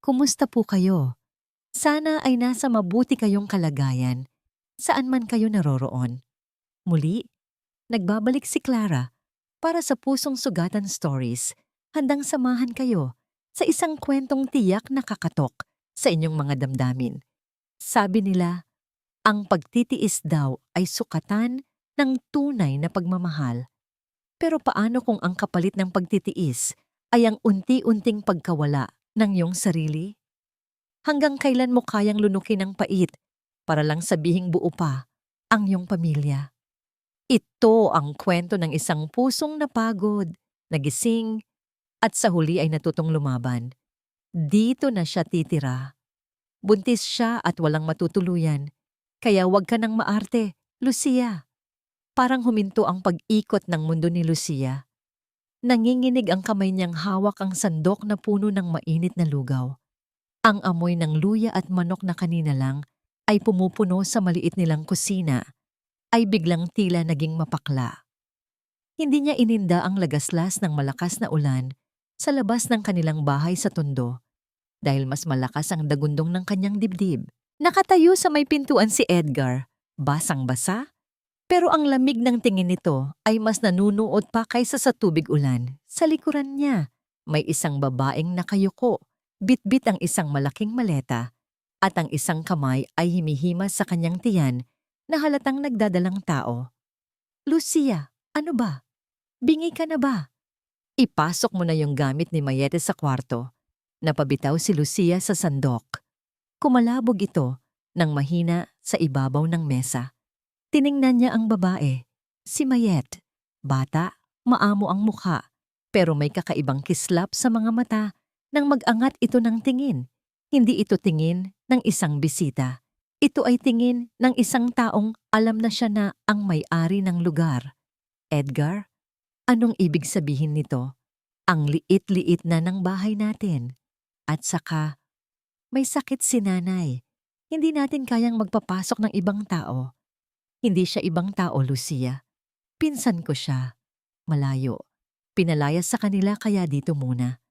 Kumusta po kayo? Sana ay nasa mabuti kayong kalagayan, saan man kayo naroroon. Muli, nagbabalik si Clara para sa Pusong Sugatan Stories, handang samahan kayo sa isang kwentong tiyak na kakatok sa inyong mga damdamin. Sabi nila, ang pagtitiis daw ay sukatan ng tunay na pagmamahal. Pero paano kung ang kapalit ng pagtitiis ay ang unti-unting pagkawala ng iyong sarili? Hanggang kailan mo kayang lunukin ang pait para lang sabihing buo pa ang iyong pamilya? Ito ang kwento ng isang pusong napagod, nagising, at sa huli ay natutong lumaban. Dito na siya titira. Buntis siya at walang matutuluyan. Kaya huwag ka nang maarte, Lucia. Parang huminto ang pag-ikot ng mundo ni Lucia. Nanginginig ang kamay niyang hawak ang sandok na puno ng mainit na lugaw. Ang amoy ng luya at manok na kanina lang ay pumupuno sa maliit nilang kusina ay biglang tila naging mapakla. Hindi niya ininda ang lagaslas ng malakas na ulan sa labas ng kanilang bahay sa tondo dahil mas malakas ang dagundong ng kanyang dibdib. Nakatayo sa may pintuan si Edgar, basang-basa, pero ang lamig ng tingin nito ay mas nanunuot pa kaysa sa tubig ulan. Sa likuran niya, may isang babaeng nakayuko. Bitbit ang isang malaking maleta at ang isang kamay ay himihimas sa kanyang tiyan na halatang nagdadalang tao. Lucia, ano ba? Bingi ka na ba? Ipasok mo na yung gamit ni Mayete sa kwarto. Napabitaw si Lucia sa sandok. Kumalabog ito ng mahina sa ibabaw ng mesa. Tiningnan niya ang babae, si Mayet. Bata, maamo ang mukha, pero may kakaibang kislap sa mga mata. Nang mag-angat ito ng tingin, hindi ito tingin ng isang bisita. Ito ay tingin ng isang taong alam na siya na ang may-ari ng lugar. Edgar, anong ibig sabihin nito? Ang liit-liit na ng bahay natin. At saka, may sakit si nanay. Hindi natin kayang magpapasok ng ibang tao. Hindi siya ibang tao, Lucia. Pinsan ko siya. Malayo. Pinalayas sa kanila kaya dito muna.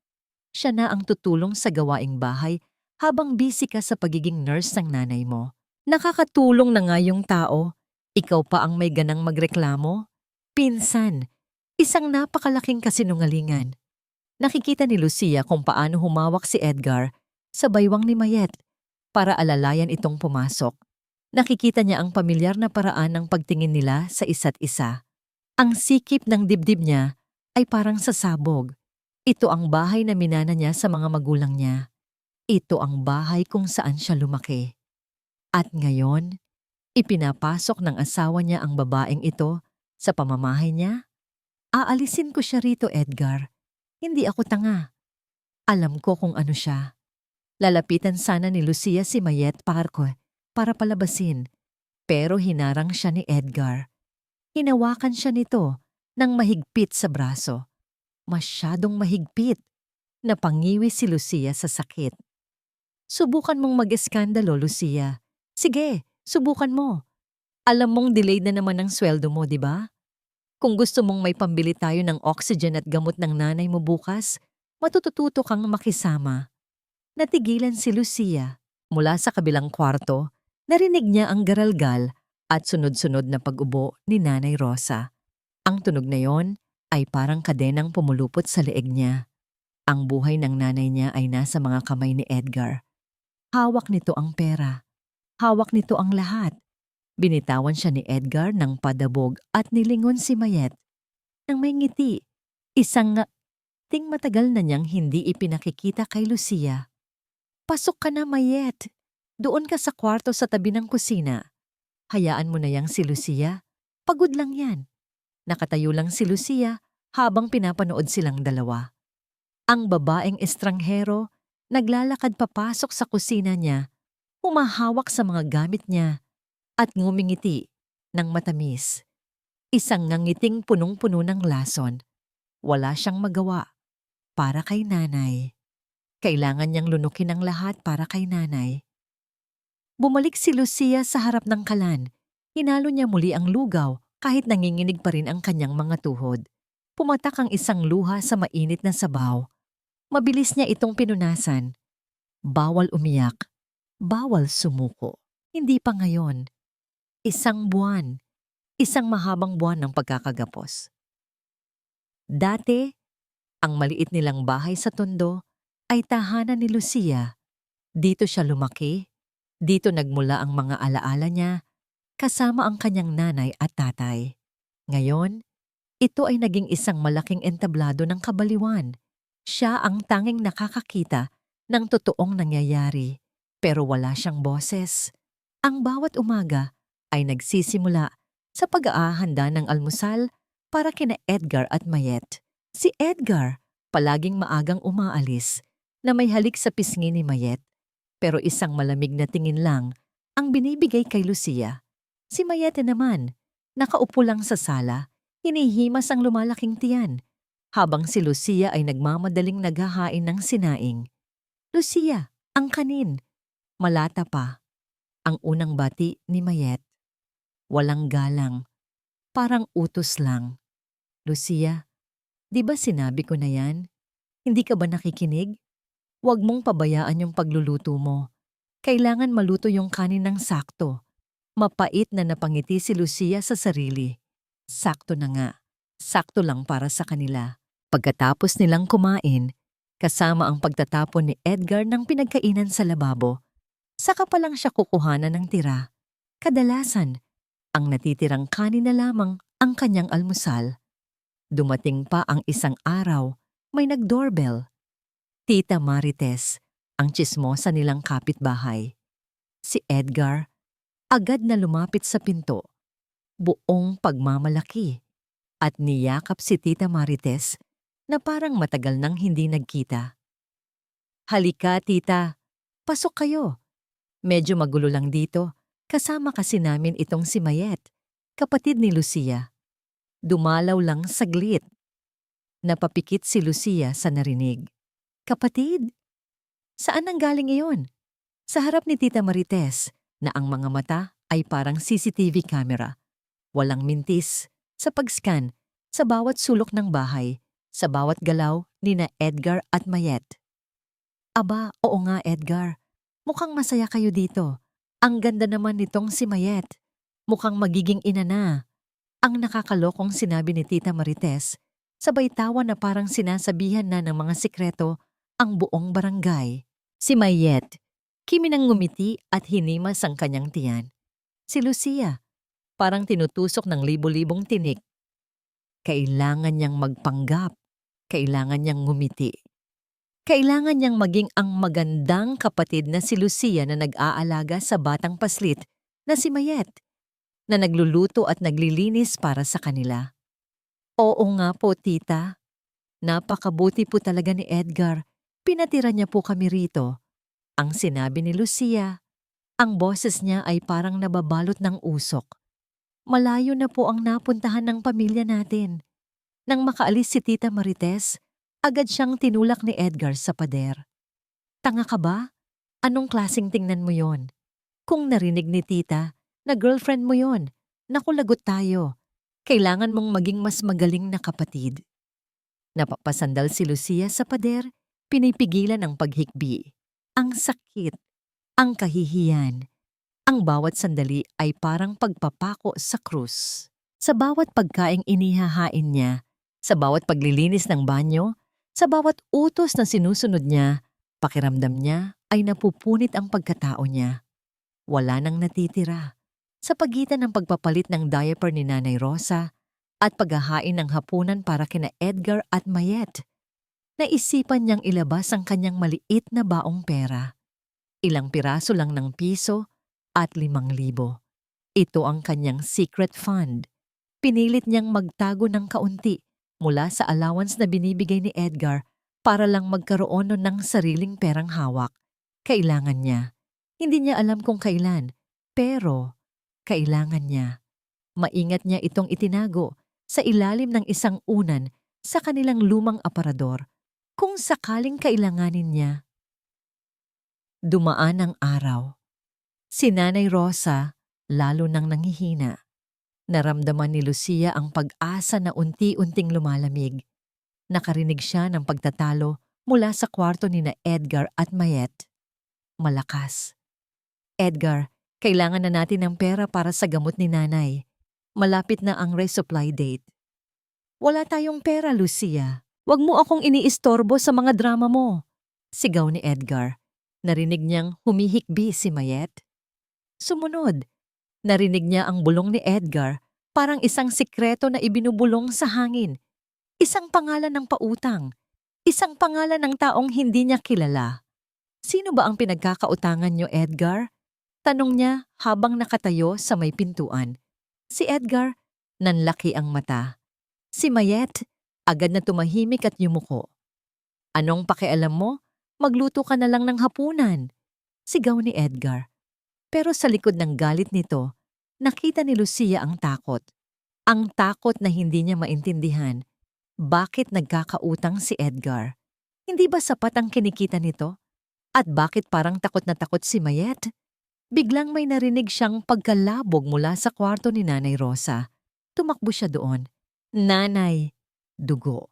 Siya na ang tutulong sa gawaing bahay habang busy ka sa pagiging nurse ng nanay mo. Nakakatulong na nga yung tao. Ikaw pa ang may ganang magreklamo? Pinsan, isang napakalaking kasinungalingan. Nakikita ni Lucia kung paano humawak si Edgar sa baywang ni Mayet para alalayan itong pumasok. Nakikita niya ang pamilyar na paraan ng pagtingin nila sa isa't isa. Ang sikip ng dibdib niya ay parang sasabog. Ito ang bahay na minana niya sa mga magulang niya. Ito ang bahay kung saan siya lumaki. At ngayon, ipinapasok ng asawa niya ang babaeng ito sa pamamahay niya? Aalisin ko siya rito, Edgar. Hindi ako tanga. Alam ko kung ano siya. Lalapitan sana ni Lucia si Mayet Parco para palabasin, pero hinarang siya ni Edgar. Hinawakan siya nito ng mahigpit sa braso. Masyadong mahigpit. Napangiwi si Lucia sa sakit. Subukan mong mag-eskandalo, Lucia. Sige, subukan mo. Alam mong delayed na naman ang sweldo mo, di ba? Kung gusto mong may pambili tayo ng oxygen at gamot ng nanay mo bukas, matututo kang makisama. Natigilan si Lucia. Mula sa kabilang kwarto, narinig niya ang garalgal at sunod-sunod na pag-ubo ni Nanay Rosa. Ang tunog na yon ay parang kadenang pumulupot sa leeg niya. Ang buhay ng nanay niya ay nasa mga kamay ni Edgar. Hawak nito ang pera. Hawak nito ang lahat. Binitawan siya ni Edgar ng padabog at nilingon si Mayet. Nang may ngiti, isang ting matagal na niyang hindi ipinakikita kay Lucia. Pasok ka na, Mayet. Doon ka sa kwarto sa tabi ng kusina. Hayaan mo na yang si Lucia. Pagod lang yan. Nakatayo lang si Lucia habang pinapanood silang dalawa. Ang babaeng estranghero naglalakad papasok sa kusina niya, humahawak sa mga gamit niya at ngumingiti ng matamis. Isang ngangiting punong-puno ng lason. Wala siyang magawa para kay nanay. Kailangan niyang lunukin ang lahat para kay nanay. Bumalik si Lucia sa harap ng kalan. Hinalo niya muli ang lugaw kahit nanginginig pa rin ang kanyang mga tuhod. Pumatak ang isang luha sa mainit na sabaw. Mabilis niya itong pinunasan. Bawal umiyak, bawal sumuko. Hindi pa ngayon. Isang buwan, isang mahabang buwan ng pagkakagapos. Dati, ang maliit nilang bahay sa Tondo ay tahanan ni Lucia. Dito siya lumaki, dito nagmula ang mga alaala niya, kasama ang kanyang nanay at tatay. Ngayon, ito ay naging isang malaking entablado ng kabaliwan. Siya ang tanging nakakakita ng totoong nangyayari, pero wala siyang boses. Ang bawat umaga ay nagsisimula sa pag-aahanda ng almusal para kina Edgar at Mayet. Si Edgar, palaging maagang umaalis, na may halik sa pisngi ni Mayet, pero isang malamig na tingin lang ang binibigay kay Lucia. Si Mayet naman, nakaupo lang sa sala, hinihimas ang lumalaking tiyan, habang si Lucia ay nagmamadaling naghahain ng sinaing. Lucia, ang kanin. Malata pa. Ang unang bati ni Mayet. Walang galang. Parang utos lang. Lucia, di ba sinabi ko na yan? Hindi ka ba nakikinig? Huwag mong pabayaan yung pagluluto mo. Kailangan maluto yung kanin ng sakto. Mapait na napangiti si Lucia sa sarili. Sakto na nga. Sakto lang para sa kanila. Pagkatapos nilang kumain, kasama ang pagtatapon ni Edgar ng pinagkainan sa lababo, saka pa lang siya kukuhanan ng tira. Kadalasan, ang natitirang kanin na lamang ang kanyang almusal. Dumating pa ang isang araw, may nag-doorbell. Tita Marites, ang tsismosa nilang kapitbahay. Si Edgar, agad na lumapit sa pinto, buong pagmamalaki, at niyakap si Tita Marites na parang matagal nang hindi nagkita. Halika, tita. Pasok kayo. Medyo magulo lang dito. Kasama kasi namin itong si Mayet, kapatid ni Lucia. Dumalaw lang saglit. Napapikit si Lucia sa narinig. Kapatid? Saan nanggaling iyon? Sa harap ni Tita Marites, na ang mga mata ay parang CCTV camera. Walang mintis, sa pag-scan, sa bawat sulok ng bahay, sa bawat galaw ni na Edgar at Mayet. Aba, oo nga Edgar. Mukhang masaya kayo dito. Ang ganda naman nitong si Mayet. Mukhang magiging ina na. Ang nakakalokong sinabi ni Tita Marites, sabay tawa na parang sinasabihan na ng mga sikreto ang buong barangay. Si Mayet, kiminang ngumiti at hinimas ang kanyang tiyan. Si Lucia, parang tinutusok ng libo-libong tinik. Kailangan niyang magpanggap. Kailangan niyang ngumiti. Kailangan niyang maging ang magandang kapatid na si Lucia na nag-aalaga sa batang paslit na si Mayet, na nagluluto at naglilinis para sa kanila. Oo nga po, tita. Napakabuti po talaga ni Edgar. Pinatira niya po kami rito. Ang sinabi ni Lucia, ang boses niya ay parang nababalot ng usok. Malayo na po ang napuntahan ng pamilya natin. Nang makaalis si Tita Marites, agad siyang tinulak ni Edgar sa pader. Tanga ka ba? Anong klaseng tingnan mo yon? Kung narinig ni Tita na girlfriend mo yon, naku lagot tayo. Kailangan mong maging mas magaling na kapatid. Napapasandal si Lucia sa pader, pinipigilan ang paghikbi. Ang sakit, ang kahihiyan. Ang bawat sandali ay parang pagpapako sa krus. Sa bawat pagkaing inihahain niya, sa bawat paglilinis ng banyo, sa bawat utos na sinusunod niya, pakiramdam niya ay napupunit ang pagkatao niya. Wala nang natitira. Sa pagitan ng pagpapalit ng diaper ni Nanay Rosa at paghahain ng hapunan para kina Edgar at Mayet, naisipan niyang ilabas ang kanyang maliit na baong pera. Ilang piraso lang ng piso at 5,000. Ito ang kanyang secret fund. Pinilit niyang magtago ng kaunti mula sa allowance na binibigay ni Edgar para lang magkaroon ng sariling perang hawak. Kailangan niya. Hindi niya alam kung kailan, pero kailangan niya. Maingat niya itong itinago sa ilalim ng isang unan sa kanilang lumang aparador kung sakaling kailanganin niya. Dumaan ang araw. Si Nanay Rosa lalo nang nanghihina. Naramdaman ni Lucia ang pag-asa na unti-unting lumalamig. Nakarinig siya ng pagtatalo mula sa kwarto ni na Edgar at Mayet. malakas. Edgar, kailangan na natin ng pera para sa gamot ni nanay. Malapit na ang resupply date. Wala tayong pera, Lucia. Huwag mo akong iniistorbo sa mga drama mo. Sigaw ni Edgar. Narinig niyang humihikbi si Mayet. Sumunod, narinig niya ang bulong ni Edgar, parang isang sikreto na ibinubulong sa hangin. Isang pangalan ng pautang. Isang pangalan ng taong hindi niya kilala. Sino ba ang pinagkakautangan niyo, Edgar? Tanong niya habang nakatayo sa may pintuan. Si Edgar, nanlaki ang mata. Si Mayet, agad na tumahimik at yumuko. Anong pakialam mo? Magluto ka na lang ng hapunan. Sigaw ni Edgar. Pero sa likod ng galit nito, nakita ni Lucia ang takot. Ang takot na hindi niya maintindihan. Bakit nagkakautang si Edgar? Hindi ba sapat ang kinikita nito? At bakit parang takot na takot si Mayet? Biglang may narinig siyang pagkalabog mula sa kwarto ni Nanay Rosa. Tumakbo siya doon. Nanay! Dugo.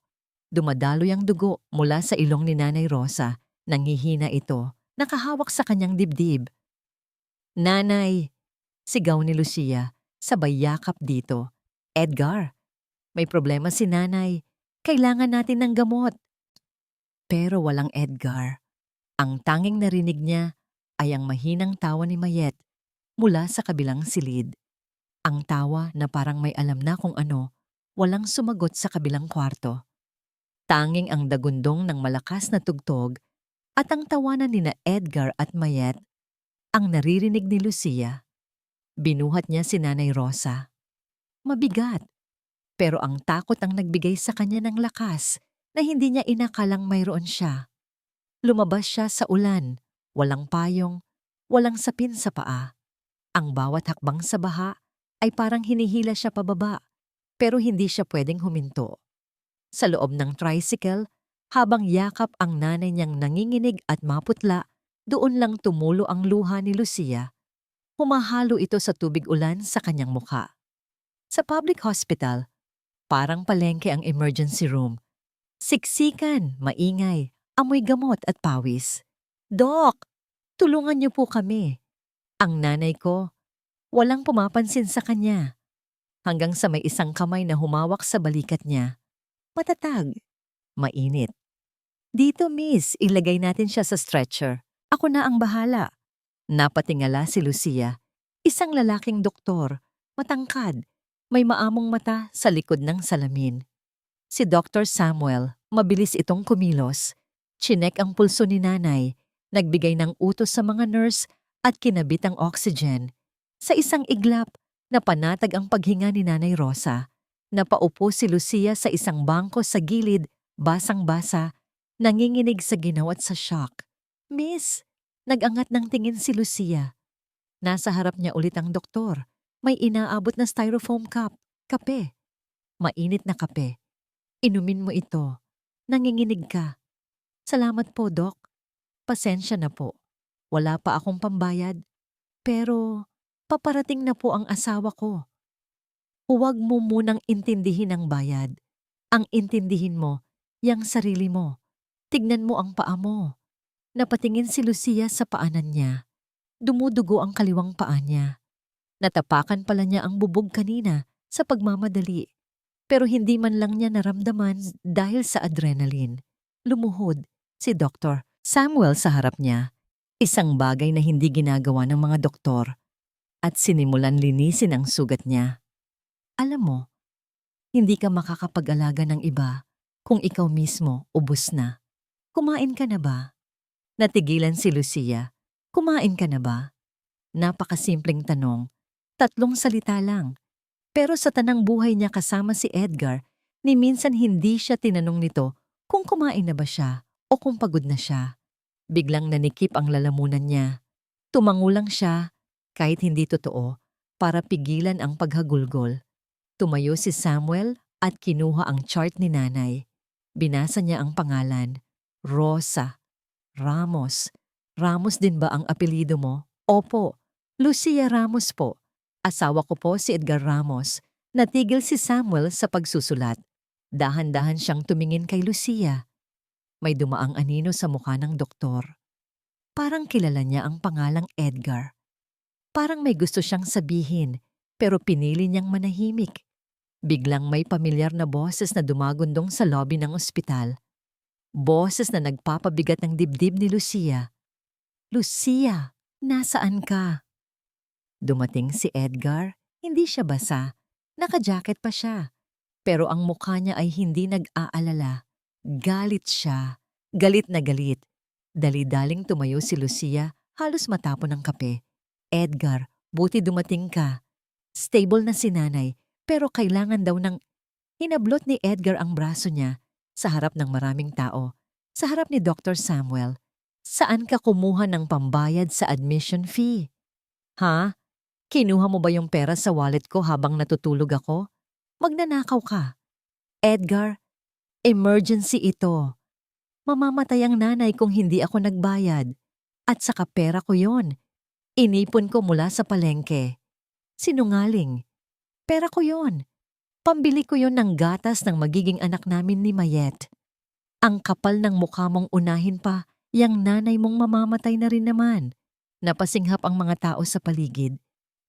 Dumadaloy ang dugo mula sa ilong ni Nanay Rosa. Nanghihina ito, nakahawak sa kanyang dibdib. Nanay! Sigaw ni Lucia, sabay yakap dito. Edgar! May problema si nanay. Kailangan natin ng gamot. Pero walang Edgar. Ang tanging narinig niya ay ang mahinang tawa ni Mayet mula sa kabilang silid. Ang tawa na parang may alam na kung ano, walang sumagot sa kabilang kwarto. Tanging ang dagundong ng malakas na tugtog at ang tawanan nina Edgar at Mayet ang naririnig ni Lucia. Binuhat niya si Nanay Rosa. Mabigat, pero ang takot ang nagbigay sa kanya ng lakas na hindi niya inakalang mayroon siya. Lumabas siya sa ulan, walang payong, walang sapin sa paa. Ang bawat hakbang sa baha ay parang hinihila siya pababa, pero hindi siya pwedeng huminto. Sa loob ng tricycle, habang yakap ang nanay niyang nanginginig at maputla, doon lang tumulo ang luha ni Lucia. Humahalo ito sa tubig ulan sa kanyang mukha. Sa public hospital, parang palengke ang emergency room. Siksikan, maingay, amoy gamot at pawis. Dok, tulungan niyo po kami. Ang nanay ko, walang pumapansin sa kanya. Hanggang sa may isang kamay na humawak sa balikat niya. Matatag, mainit. Dito, miss, ilagay natin siya sa stretcher. Ako na ang bahala. Napatingala si Lucia, isang lalaking doktor, matangkad, may maamong mata sa likod ng salamin. Si Dr. Samuel, mabilis itong kumilos. Chinek ang pulso ni nanay, nagbigay ng utos sa mga nurse at kinabit ang oxygen. Sa isang iglap, napanatag ang paghinga ni Nanay Rosa. Napaupo si Lucia sa isang bangko sa gilid, basang-basa, nanginginig sa ginaw at sa shock. Miss, nag-angat ng tingin si Lucia. Nasa harap niya ulit ang doktor. May inaabot na styrofoam cup, kape. Mainit na kape. Inumin mo ito. Nanginginig ka. Salamat po, Dok. Pasensya na po. Wala pa akong pambayad. Pero paparating na po ang asawa ko. Huwag mo munang intindihin ang bayad. Ang intindihin mo, yang sarili mo. Tignan mo ang paa mo. Napatingin si Lucia sa paanan niya. Dumudugo ang kaliwang paa niya. Natapakan pala niya ang bubog kanina sa pagmamadali. Pero hindi man lang niya naramdaman dahil sa adrenaline. Lumuhod si Dr. Samuel sa harap niya. Isang bagay na hindi ginagawa ng mga doktor. At sinimulan linisin ang sugat niya. Alam mo, hindi ka makakapag-alaga ng iba kung ikaw mismo ubos na. Kumain ka na ba? Natigilan si Lucia. Kumain ka na ba? Napakasimpleng tanong. 3 salita lang. Pero sa tanang buhay niya kasama si Edgar, ni minsan hindi siya tinanong nito kung kumain na ba siya o kung pagod na siya. Biglang nanikip ang lalamunan niya. Tumangulang siya, kahit hindi totoo, para pigilan ang paghagulgol. Tumayo si Samuel at kinuha ang chart ni nanay. Binasa niya ang pangalan. Rosa. Ramos. Ramos din ba ang apelyido mo? Opo. Lucia Ramos po. Asawa ko po si Edgar Ramos. Natigil si Samuel sa pagsusulat. Dahan-dahan siyang tumingin kay Lucia. May dumaang anino sa mukha ng doktor. Parang kilala niya ang pangalang Edgar. Parang may gusto siyang sabihin, pero pinili niyang manahimik. Biglang may pamilyar na boses na dumagundong sa lobby ng ospital. Boses na nagpapabigat ng dibdib ni Lucia. Lucia, nasaan ka? Dumating si Edgar, hindi siya basa. Naka-jacket pa siya. Pero ang mukha niya ay hindi nag-aalala. Galit siya. Galit na galit. Dali-daling tumayo si Lucia, halos matapon ng kape. Edgar, buti dumating ka. Stable na si nanay, pero kailangan daw ng... Hinablot ni Edgar ang braso niya sa harap ng maraming tao. Sa harap ni Dr. Samuel. Saan ka kumuha ng pambayad sa admission fee? Ha? Kinuha mo ba yung pera sa wallet ko habang natutulog ako? Magnanakaw ka. Edgar, emergency ito. Mamamatay ang nanay kung hindi ako nagbayad. At saka pera ko yon. Inipon ko mula sa palengke. Sinungaling. Pera ko yon. Pambili ko yon ng gatas ng magiging anak namin ni Mayet. Ang kapal ng mukha mong unahin pa, yang nanay mong mamamatay na rin naman. Napasinghap ang mga tao sa paligid.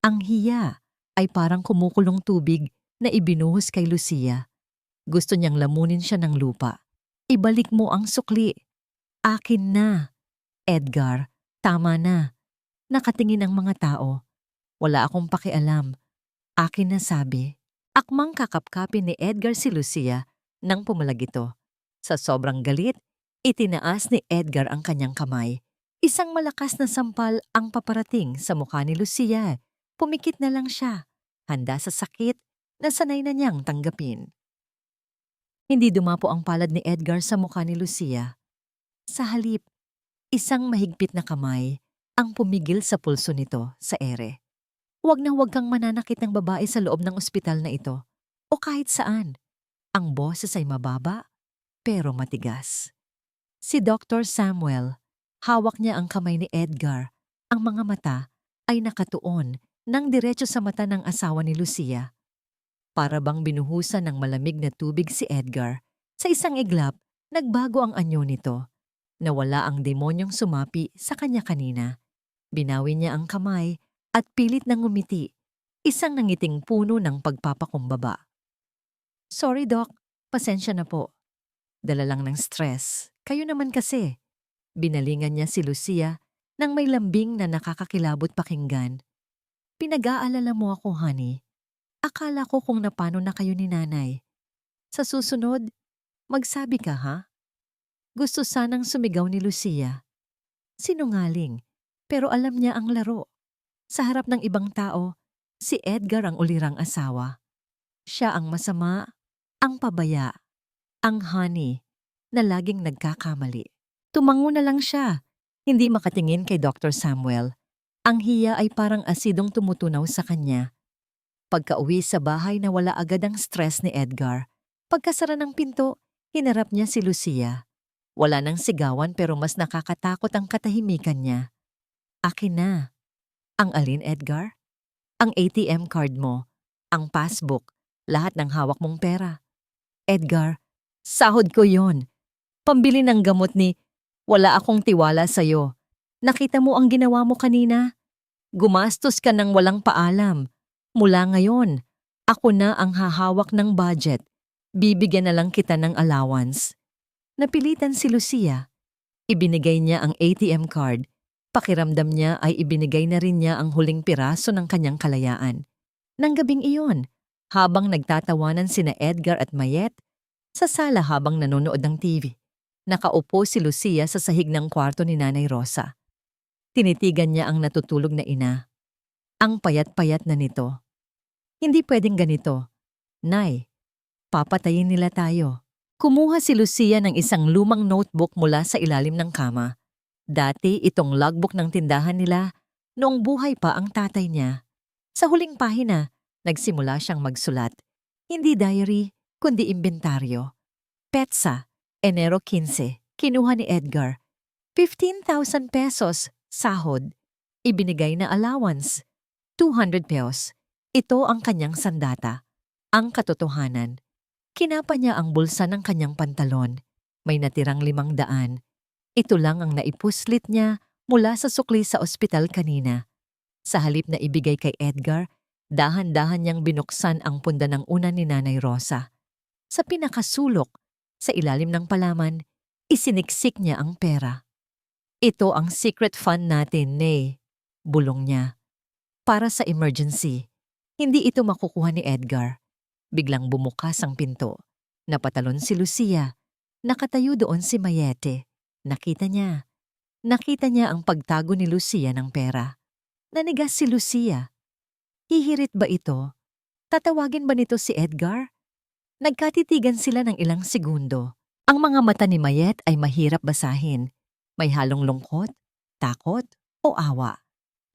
Ang hiya ay parang kumukulong tubig na ibinuhos kay Lucia. Gusto niyang lamunin siya ng lupa. Ibalik mo ang sukli. Akin na. Edgar, tama na. Nakatingin ang mga tao. Wala akong pakialam. Akin na sabi. Akmang kakapkapin ni Edgar si Lucia nang pumalag ito. Sa sobrang galit, itinaas ni Edgar ang kanyang kamay. Isang malakas na sampal ang paparating sa mukha ni Lucia. Pumikit na lang siya, handa sa sakit na sanay na niyang tanggapin. Hindi dumapo ang palad ni Edgar sa mukha ni Lucia. Sa halip, isang mahigpit na kamay ang pumigil sa pulso nito sa ere. Huwag na huwag kang mananakit ng babae sa loob ng ospital na ito o kahit saan. Ang boses ay mababa pero matigas. Si Dr. Samuel, hawak niya ang kamay ni Edgar. Ang mga mata ay nakatuon nang diretso sa mata ng asawa ni Lucia. Para bang binuhusan ng malamig na tubig si Edgar. Sa isang iglap, nagbago ang anyo nito. Nawala ang demonyong sumapi sa kanya kanina. Binawi niya ang kamay at pilit na ngumiti. Isang nangiting puno ng pagpapakumbaba. Sorry, Doc. Pasensya na po. Dala lang ng stress. Kayo naman kasi. Binalingan niya si Lucia nang may lambing na nakakakilabot pakinggan. Pinag-aalala mo ako, honey. Akala ko kung napano na kayo ni nanay. Sa susunod, magsabi ka, ha? Gusto sanang sumigaw ni Lucia. Sinungaling, pero alam niya ang laro. Sa harap ng ibang tao, si Edgar ang ulirang asawa. Siya ang masama, ang pabaya, ang honey, na laging nagkakamali. Tumango na lang siya, hindi makatingin kay Dr. Samuel. Ang hiya ay parang asidong tumutunaw sa kanya. Pagka-uwi sa bahay nawala agad ang stress ni Edgar. Pagkasara ng pinto, hinarap niya si Lucia. Wala nang sigawan pero mas nakakatakot ang katahimikan niya. Akin na. Ang alin, Edgar? Ang ATM card mo, ang passbook, lahat ng hawak mong pera. Edgar, sahod ko yon. Pambili ng gamot ni, wala akong tiwala sa'yo. Nakita mo ang ginawa mo kanina? Gumastos ka ng walang paalam. Mula ngayon, ako na ang hahawak ng budget. Bibigyan na lang kita ng allowance. Napilitan si Lucia. Ibinigay niya ang ATM card. Pakiramdam niya ay ibinigay na rin niya ang huling piraso ng kanyang kalayaan. Nang gabing iyon, habang nagtatawanan sina Edgar at Mayet, sa sala habang nanonood ng TV, nakaupo si Lucia sa sahig ng kwarto ni Nanay Rosa. Tinitigan niya ang natutulog na ina. Ang payat-payat na nito. Hindi pwedeng ganito. Nay, papatayin nila tayo. Kumuha si Lucia ng isang lumang notebook mula sa ilalim ng kama. Dati itong logbook ng tindahan nila noong buhay pa ang tatay niya. Sa huling pahina, nagsimula siyang magsulat. Hindi diary, kundi inventaryo. Petsa, Enero 15, kinuha ni Edgar. 15,000 pesos, sahod. Ibinigay na allowance. 200 pesos. Ito ang kanyang sandata. Ang katotohanan. Kinapa niya ang bulsa ng kanyang pantalon. May natirang 500. Ito lang ang naipuslit niya mula sa sukli sa ospital kanina. Sa halip na ibigay kay Edgar, dahan-dahan niyang binuksan ang punda ng una ni Nanay Rosa. Sa pinakasulok, sa ilalim ng palaman, isiniksik niya ang pera. Ito ang secret fund natin, Nay, bulong niya. Para sa emergency. Hindi ito makukuha ni Edgar. Biglang bumukas ang pinto. Napatalon si Lucia. Nakatayo doon si Mayete. Nakita niya. Nakita niya ang pagtago ni Lucia ng pera. Nanigas si Lucia. Hihirit ba ito? Tatawagin ba nito si Edgar? Nagkatitigan sila ng ilang segundo. Ang mga mata ni Mayet ay mahirap basahin. May halong lungkot, takot, o awa.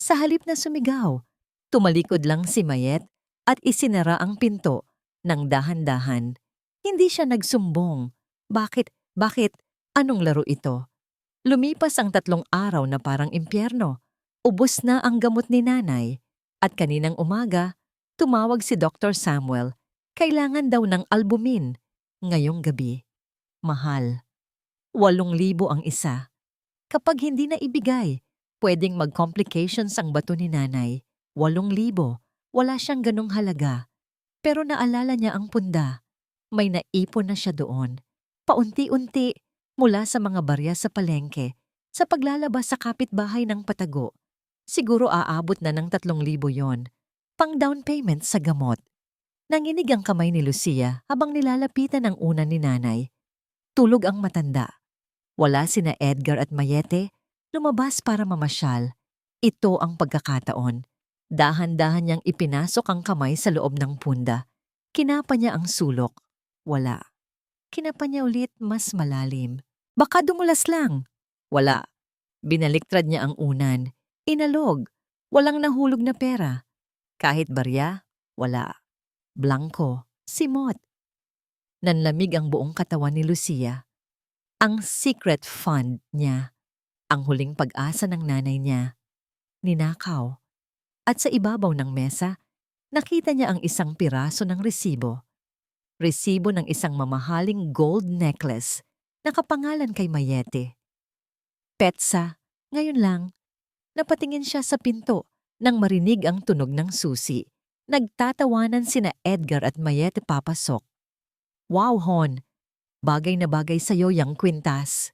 Sa halip na sumigaw, tumalikod lang si Mayet at isinara ang pinto ng dahan-dahan. Hindi siya nagsumbong. Bakit? Anong laro ito? Lumipas ang 3 araw na parang impyerno. Ubos na ang gamot ni Nanay. At kaninang umaga, tumawag si Dr. Samuel. Kailangan daw ng albumin. Ngayong gabi. Mahal. 8,000 ang isa. Kapag hindi na ibigay, pwedeng mag-complications ang bato ni Nanay. 8,000. Wala siyang ganong halaga. Pero naalala niya ang punda. May naipon na siya doon. Paunti-unti, mula sa mga barya sa palengke, sa paglalabas sa kapitbahay ng patago. Siguro aabot na ng 3,000 yon. Pang down payment sa gamot. Nanginig ang kamay ni Lucia habang nilalapitan ang una ni Nanay. Tulog ang matanda. Wala sina Edgar at Mayete, lumabas para mamasyal. Ito ang pagkakataon. Dahan-dahan niyang ipinasok ang kamay sa loob ng punda. Kinapa niya ang sulok. Wala. Kinapa niya ulit mas malalim. Baka dumulas lang. Wala. Binaliktad niya ang unan. Inalog. Walang nahulog na pera. Kahit barya, wala. Blanco, simot. Nanlamig ang buong katawan ni Lucia. Ang secret fund niya. Ang huling pag-asa ng nanay niya. Ninakaw. At sa ibabaw ng mesa, nakita niya ang isang piraso ng resibo. Resibo ng isang mamahaling gold necklace na kapangalan kay Mayete. Petsa, ngayon lang, napatingin siya sa pinto nang marinig ang tunog ng susi. Nagtatawanan sina Edgar at Mayete papasok. Wow, Hon! Bagay na bagay sa'yo yang kwintas.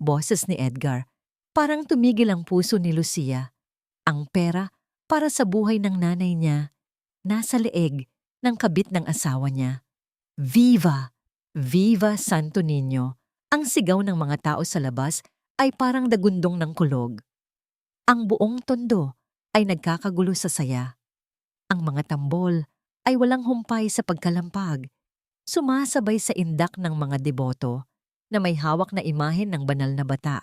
Boses ni Edgar. Parang tumigil ang puso ni Lucia. Ang pera para sa buhay ng nanay niya, nasa leeg ng kabit ng asawa niya. Viva! Viva Santo Niño! Ang sigaw ng mga tao sa labas ay parang dagundong ng kulog. Ang buong tondo ay nagkakagulo sa saya. Ang mga tambol ay walang humpay sa pagkalampag. Sumasabay sa indak ng mga deboto na may hawak na imahen ng banal na bata.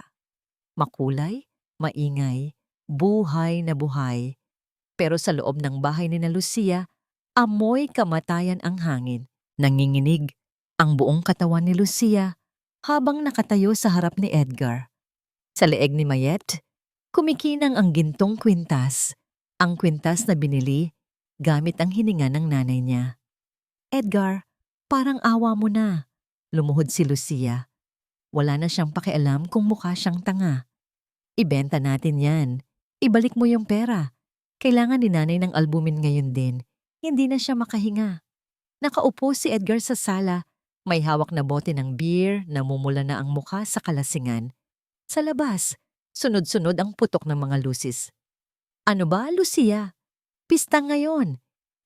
Makulay, maingay, buhay na buhay. Pero sa loob ng bahay ni na Lucia, amoy kamatayan ang hangin. Nanginginig ang buong katawan ni Lucia habang nakatayo sa harap ni Edgar. Sa leeg ni Mayet, kumikinang ang gintong kwintas. Ang kwintas na binili gamit ang hininga ng nanay niya. Edgar, parang awa mo na. Lumuhod si Lucia. Wala na siyang pakialam kung mukha siyang tanga. Ibenta natin yan. Ibalik mo yung pera. Kailangan ni nanay ng albumin ngayon din. Hindi na siya makahinga. Nakaupo si Edgar sa sala. May hawak na bote ng beer, namumula na ang mukha sa kalasingan. Sa labas, sunod-sunod ang putok ng mga lusis. Ano ba, Lucia? Pista ngayon.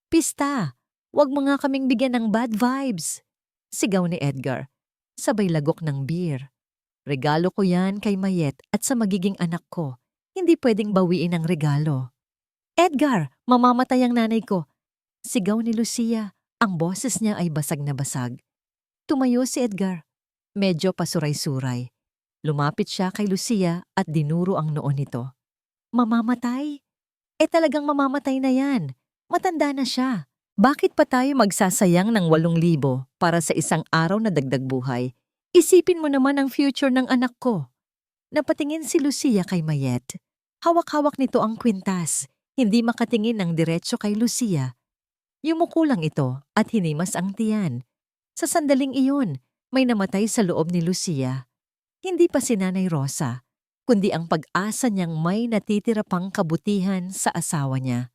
Pista. Huwag mo nga kaming bigyan ng bad vibes. Sigaw ni Edgar. Sabay lagok ng beer. Regalo ko yan kay Mayet at sa magiging anak ko. Hindi pwedeng bawiin ang regalo. Edgar, mamamatay ang nanay ko. Sigaw ni Lucia. Ang boses niya ay basag na basag. Tumayo si Edgar. Medyo pasuray-suray. Lumapit siya kay Lucia at dinuro ang noo nito. Mamamatay? Talagang mamamatay na yan. Matanda na siya. Bakit pa tayo magsasayang ng 8,000 para sa isang araw na dagdag buhay? Isipin mo naman ang future ng anak ko. Napatingin si Lucia kay Mayet. Hawak-hawak nito ang kwintas. Hindi makatingin ng diretso kay Lucia. Yumuko lang ito at hinimas ang tiyan. Sa sandaling iyon, may namatay sa loob ni Lucia. Hindi pa si Nanay Rosa. kundi ang pag-asa niyang may natitira pang kabutihan sa asawa niya.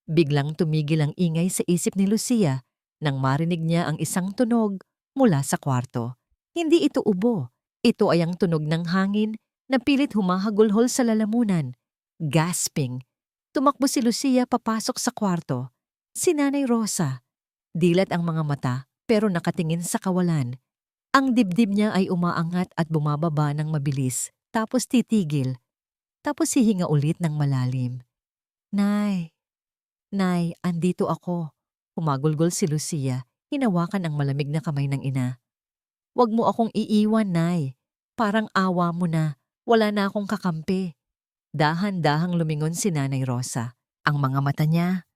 Biglang tumigil ang ingay sa isip ni Lucia nang marinig niya ang isang tunog mula sa kwarto. Hindi ito ubo. Ito ay ang tunog ng hangin na pilit humahagulhol sa lalamunan. Gasping, tumakbo si Lucia papasok sa kwarto. Si Nanay Rosa, dilat ang mga mata pero nakatingin sa kawalan. Ang dibdib niya ay umaangat at bumababa ng mabilis, tapos titigil, tapos hihinga ulit ng malalim. Nay, Nay, andito ako. Humagulgol si Lucia, hinawakan ang malamig na kamay ng ina. Huwag mo akong iiwan, Nay. Parang awa mo na, wala na akong kakampi. Dahan-dahang lumingon si Nanay Rosa. Ang mga mata niya,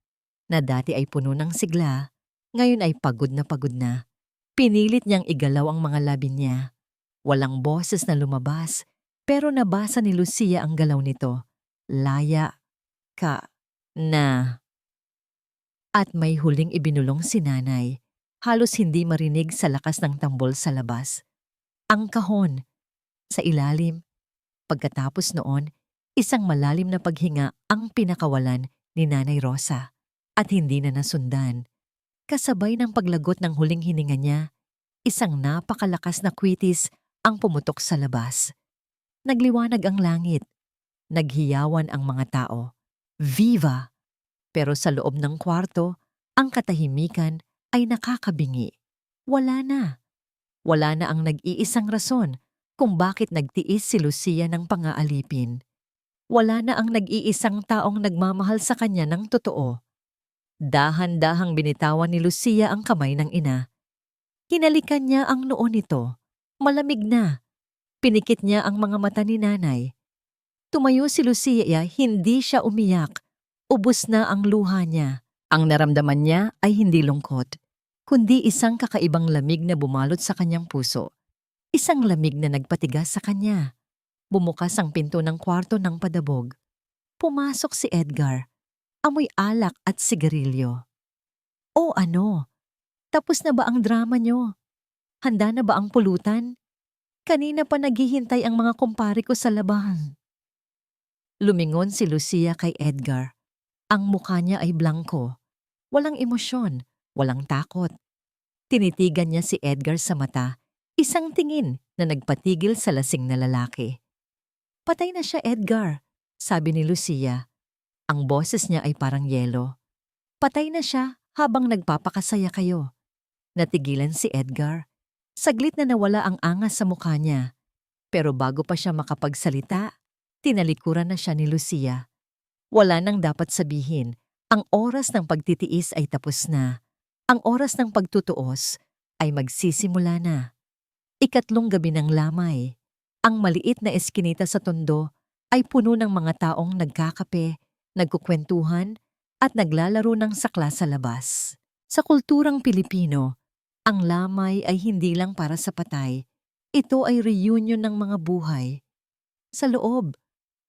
na dati ay puno ng sigla, ngayon ay pagod na pagod na. Pinilit niyang igalaw ang mga labi niya. Walang boses na lumabas, pero nabasa ni Lucia ang galaw nito. Laya ka na. At may huling ibinulong si Nanay, halos hindi marinig sa lakas ng tambol sa labas. Ang kahon, sa ilalim. Pagkatapos noon, isang malalim na paghinga ang pinakawalan ni Nanay Rosa at hindi na nasundan. Kasabay ng paglagot ng huling hininga niya, isang napakalakas na kwitis ang pumutok sa labas. Nagliwanag ang langit. Naghiyawan ang mga tao. Viva! Pero sa loob ng kwarto, ang katahimikan ay nakakabingi. Wala na. Wala na ang nag-iisang rason kung bakit nagtiis si Lucia ng pangaalipin. Wala na ang nag-iisang taong nagmamahal sa kanya ng totoo. Dahan-dahang binitawan ni Lucia ang kamay ng ina. Hinalikan niya ang noo nito. Malamig na. Pinikit niya ang mga mata ni Nanay. Tumayo si Lucia, hindi siya umiyak. Ubos na ang luha niya. Ang naramdaman niya ay hindi lungkot, kundi isang kakaibang lamig na bumalot sa kanyang puso. Isang lamig na nagpatigas sa kanya. Bumukas ang pinto ng kwarto ng padabog. Pumasok si Edgar. Amoy alak at sigarilyo. O ano? Tapos na ba ang drama niyo? Handa na ba ang pulutan? Kanina pa naghihintay ang mga kumpare ko sa labahan. Lumingon si Lucia kay Edgar. Ang mukha niya ay blanko. Walang emosyon, walang takot. Tinitigan niya si Edgar sa mata, isang tingin na nagpatigil sa lasing na lalaki. Patay na siya, Edgar, sabi ni Lucia. Ang boses niya ay parang yelo. Patay na siya habang nagpapakasaya kayo. Natigilan si Edgar. Saglit na nawala ang angas sa mukha niya. Pero bago pa siya makapagsalita, tinalikuran na siya ni Lucia. Wala nang dapat sabihin. Ang oras ng pagtitiis ay tapos na. Ang oras ng pagtutuos ay magsisimula na. Ikatlong gabi ng lamay. Ang maliit na eskinita sa tondo ay puno ng mga taong nagkakape, nagkukwentuhan, at naglalaro ng sakla sa labas. Sa kulturang Pilipino, ang lamay ay hindi lang para sa patay. Ito ay reunion ng mga buhay. Sa loob,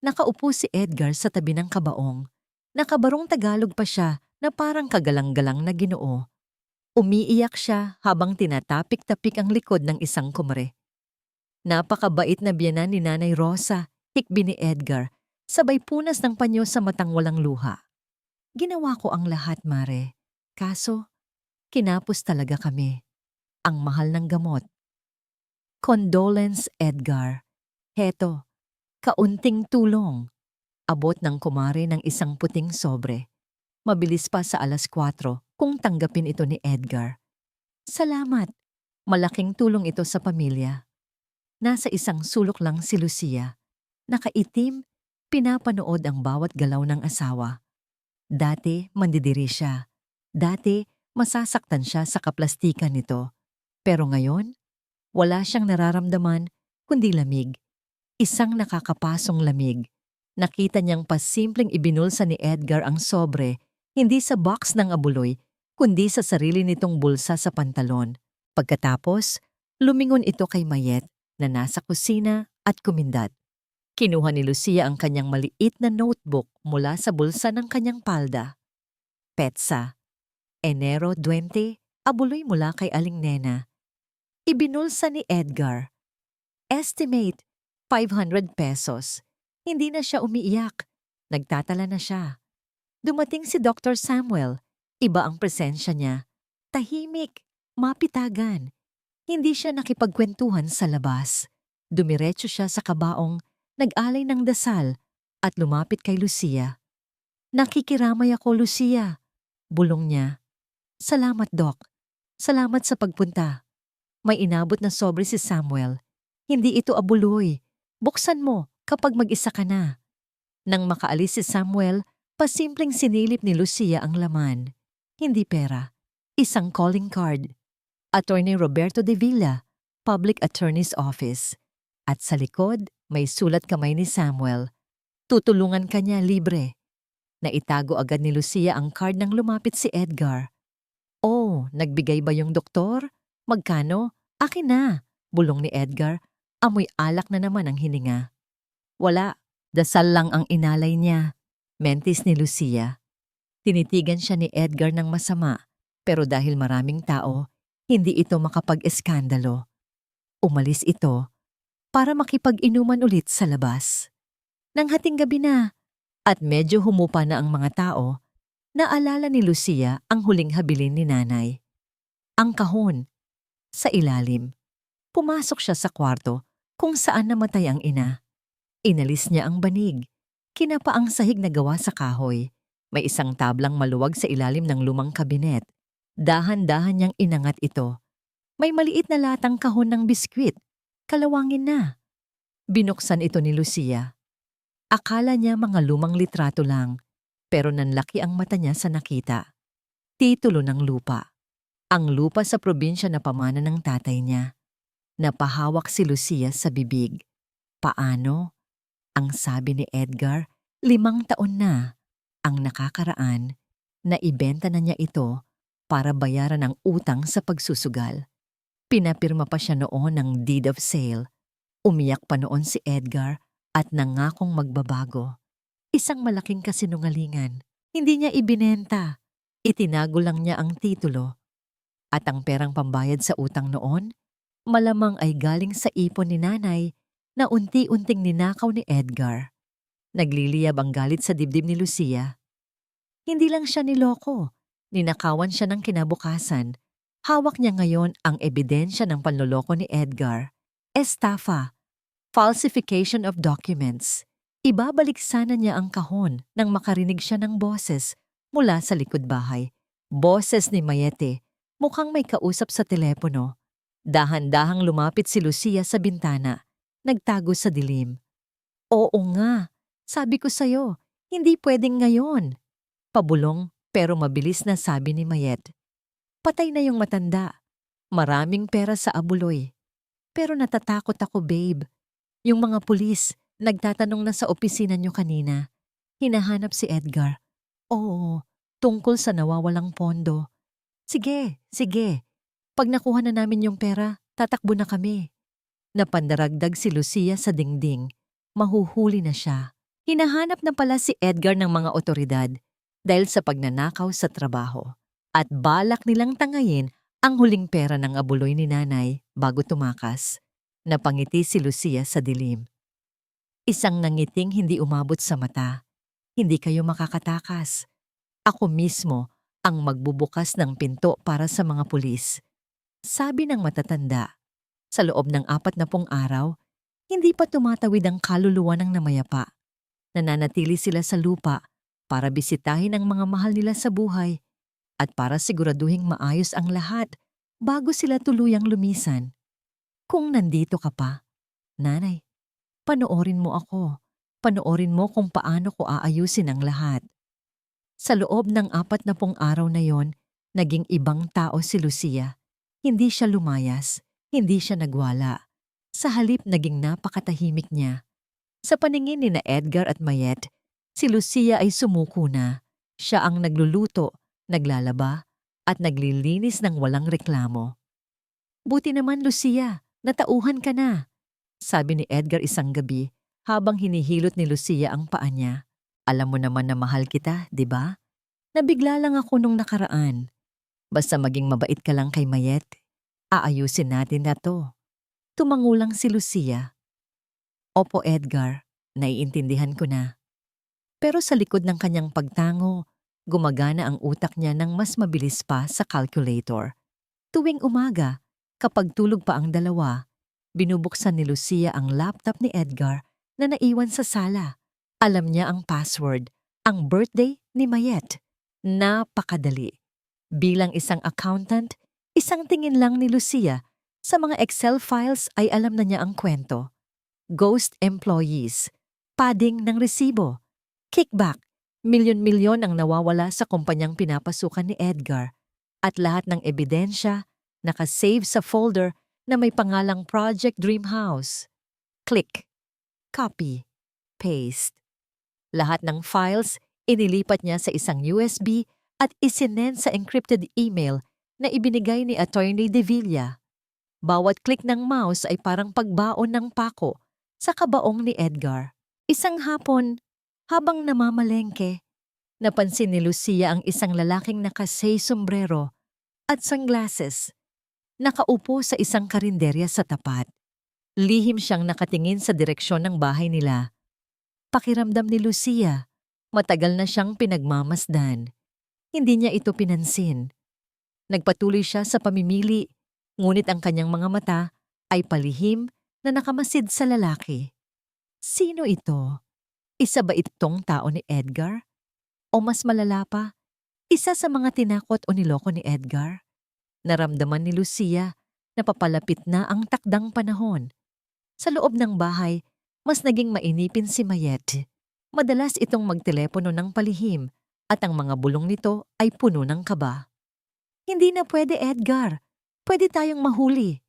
nakaupo si Edgar sa tabi ng kabaong. Nakabarong Tagalog pa siya na parang kagalang-galang na Ginoo. Umiiyak siya habang tinatapik-tapik ang likod ng isang kumare. Napakabait na biyenan ni Nanay Rosa, hikbi ni Edgar, sabay punas ng panyo sa matang walang luha. Ginawa ko ang lahat, Mare. Kaso, kinapos talaga kami. Ang mahal ng gamot. Condolence, Edgar. Heto, kaunting tulong. Abot ng kumare ng isang puting sobre. Mabilis pa sa 4:00 kung tanggapin ito ni Edgar. Salamat. Malaking tulong ito sa pamilya. Nasa isang sulok lang si Lucia. Nakaitim, pinapanood ang bawat galaw ng asawa. Dati, mandidiri siya. Dati, masasaktan siya sa kaplastikan nito. Pero ngayon, wala siyang nararamdaman kundi lamig. Isang nakakapasong lamig. Nakita niyang pasimpleng ibinulsa ni Edgar ang sobre, hindi sa box ng abuloy, kundi sa sarili nitong bulsa sa pantalon. Pagkatapos, lumingon ito kay Mayet na nasa kusina at kumindat. Kinuha ni Lucia ang kanyang maliit na notebook mula sa bulsa ng kanyang palda. Petsa, Enero 20, abuloy mula kay Aling Nena. Ibinulsa ni Edgar. Estimate, ₱500. Hindi na siya umiiyak. Nagtatala na siya. Dumating si Dr. Samuel. Iba ang presensya niya. Tahimik, mapitagan. Hindi siya nakipagkwentuhan sa labas. Dumiretso siya sa kabaong, nag-alay ng dasal, at lumapit kay Lucia. Nakikiramay ako, Lucia. Bulong niya. Salamat, Doc. Salamat sa pagpunta. May inabot na sobre si Samuel. Hindi ito abuloy. Buksan mo kapag mag-isa ka na. Nang makaalis si Samuel, pasimpleng sinilip ni Lucia ang laman. Hindi pera. Isang calling card. Attorney Roberto de Villa, Public Attorney's Office. At sa likod, may sulat kamay ni Samuel. Tutulungan ka niya libre. Naitago agad ni Lucia ang card nang lumapit si Edgar. Oh, nagbigay ba yung doktor? Magkano? Akin na, bulong ni Edgar. Amoy alak na naman ang hininga. Wala, dasal lang ang inalay niya. Mentis ni Lucia. Tinitigan siya ni Edgar ng masama, pero dahil maraming tao, hindi ito makapag-eskandalo. Umalis ito para makipag-inuman ulit sa labas. Nang hating gabi na, at medyo humupa na ang mga tao, naalala ni Lucia ang huling habilin ni nanay. Ang kahon. Sa ilalim. Pumasok siya sa kwarto kung saan namatay ang ina. Inalis niya ang banig. Kinapa ang sahig na gawa sa kahoy. May isang tablang maluwag sa ilalim ng lumang kabinet. Dahan-dahan niyang inangat ito. May maliit na latang kahon ng biskwit. Kalawangin na. Binuksan ito ni Lucia. Akala niya mga lumang litrato lang, pero nanlaki ang mata niya sa nakita. Titulo ng lupa. Ang lupa sa probinsya na pamana ng tatay niya. Napahawak si Lucia sa bibig. Paano? Ang sabi ni Edgar, 5 taon na ang nakakaraan na ibenta na niya ito para bayaran ang utang sa pagsusugal. Pinapirma pa siya noon ng deed of sale. Umiyak pa noon si Edgar at nangakong magbabago. Isang malaking kasinungalingan. Hindi niya ibinenta. Itinago lang niya ang titulo. At ang perang pambayad sa utang noon, malamang ay galing sa ipon ni nanay na unti-unting ninakaw ni Edgar. Nagliliyab ang galit sa dibdib ni Lucia. Hindi lang siya niloko. Ninakawan siya ng kinabukasan. Hawak niya ngayon ang ebidensya ng panloloko ni Edgar. Estafa. Falsification of documents. Ibabalik sana niya ang kahon nang makarinig siya ng boses mula sa likod bahay. Boses ni Mayete. Mukhang may kausap sa telepono. Dahan-dahang lumapit si Lucia sa bintana. Nagtago sa dilim. Oo nga, sabi ko sa'yo, hindi pwedeng ngayon. Pabulong pero mabilis na sabi ni Mayet. Patay na yung matanda. Maraming pera sa abuloy. Pero natatakot ako, babe. Yung mga pulis, nagtatanong na sa opisina niyo kanina. Hinahanap si Edgar. Oo, tungkol sa nawawalang pondo. Sige, sige. Pag nakuha na namin yung pera, tatakbo na kami. Napandaragdag si Lucia sa dingding. Mahuhuli na siya. Hinahanap na pala si Edgar ng mga otoridad dahil sa pagnanakaw sa trabaho. At balak nilang tangayin ang huling pera ng abuloy ni nanay bago tumakas. Napangiti si Lucia sa dilim. Isang nangiting hindi umabot sa mata. Hindi kayo makakatakas. Ako mismo ang magbubukas ng pinto para sa mga pulis. Sabi ng matatanda, sa loob ng 40 araw, hindi pa tumatawid ang kaluluwa ng namayapa. Nananatili sila sa lupa para bisitahin ang mga mahal nila sa buhay at para siguraduhing maayos ang lahat bago sila tuluyang lumisan. Kung nandito ka pa, nanay, panoorin mo ako. Panoorin mo kung paano ko aayusin ang lahat. Sa loob ng 40 araw na yon, naging ibang tao si Lucia. Hindi siya lumayas, hindi siya nagwala. Sa halip naging napakatahimik niya. Sa paningin ni na Edgar at Mayet, si Lucia ay sumuko na. Siya ang nagluluto, naglalaba, at naglilinis ng walang reklamo. Buti naman, Lucia, natauhan ka na, sabi ni Edgar isang gabi habang hinihilot ni Lucia ang paa niya. Alam mo naman na mahal kita, di ba? Nabigla lang ako nung nakaraan. Basta maging mabait ka lang kay Mayet, aayusin natin na to. Tumangulang si Lucia. Opo, Edgar. Naiintindihan ko na. Pero sa likod ng kanyang pagtango, gumagana ang utak niya ng mas mabilis pa sa calculator. Tuwing umaga, kapag tulog pa ang dalawa, binubuksan ni Lucia ang laptop ni Edgar na naiwan sa sala. Alam niya ang password, ang birthday ni Mayet. Napakadali. Bilang isang accountant, isang tingin lang ni Lucia sa mga Excel files ay alam na niya ang kwento. Ghost employees, padding ng resibo, kickback, milyon-milyon ang nawawala sa kumpanyang pinapasukan ni Edgar at lahat ng ebidensya nakasave sa folder na may pangalang Project Dream House. Click, copy, paste. Lahat ng files inilipat niya sa isang USB at isinend sa encrypted email na ibinigay ni Attorney De Villa. Bawat click ng mouse ay parang pagbaon ng pako sa kabaong ni Edgar. Isang hapon, habang namamalengke, napansin ni Lucia ang isang lalaking nakasay sombrero at sunglasses. Nakaupo sa isang karinderya sa tapat. Lihim siyang nakatingin sa direksyon ng bahay nila. Pakiramdam ni Lucia, matagal na siyang pinagmamasdan. Hindi niya ito pinansin. Nagpatuloy siya sa pamimili, ngunit ang kanyang mga mata ay palihim na nakamasid sa lalaki. Sino ito? Isa ba itong tao ni Edgar? O mas malala pa, isa sa mga tinakot o niloko ni Edgar? Naramdaman ni Lucia na papalapit na ang takdang panahon. Sa loob ng bahay, mas naging mainipin si Mayet. Madalas itong magtelepono ng palihim at ang mga bulong nito ay puno ng kaba. Hindi na pwede, Edgar. Pwede tayong mahuli.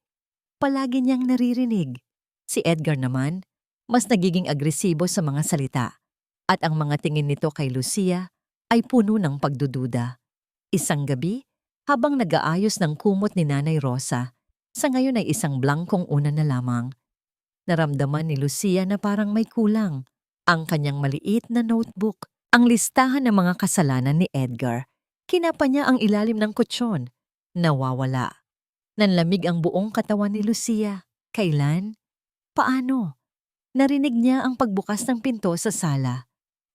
Palagi niyang naririnig. Si Edgar naman, mas nagiging agresibo sa mga salita. At ang mga tingin nito kay Lucia ay puno ng pagdududa. Isang gabi, habang nag-aayos ng kumot ni Nanay Rosa, sa ngayon ay isang blankong una na lamang. Naramdaman ni Lucia na parang may kulang. Ang kanyang maliit na notebook, ang listahan ng mga kasalanan ni Edgar. Kinapa niya ang ilalim ng kutsyon. Nawawala. Nanlamig ang buong katawan ni Lucia. Kailan? Paano? Narinig niya ang pagbukas ng pinto sa sala.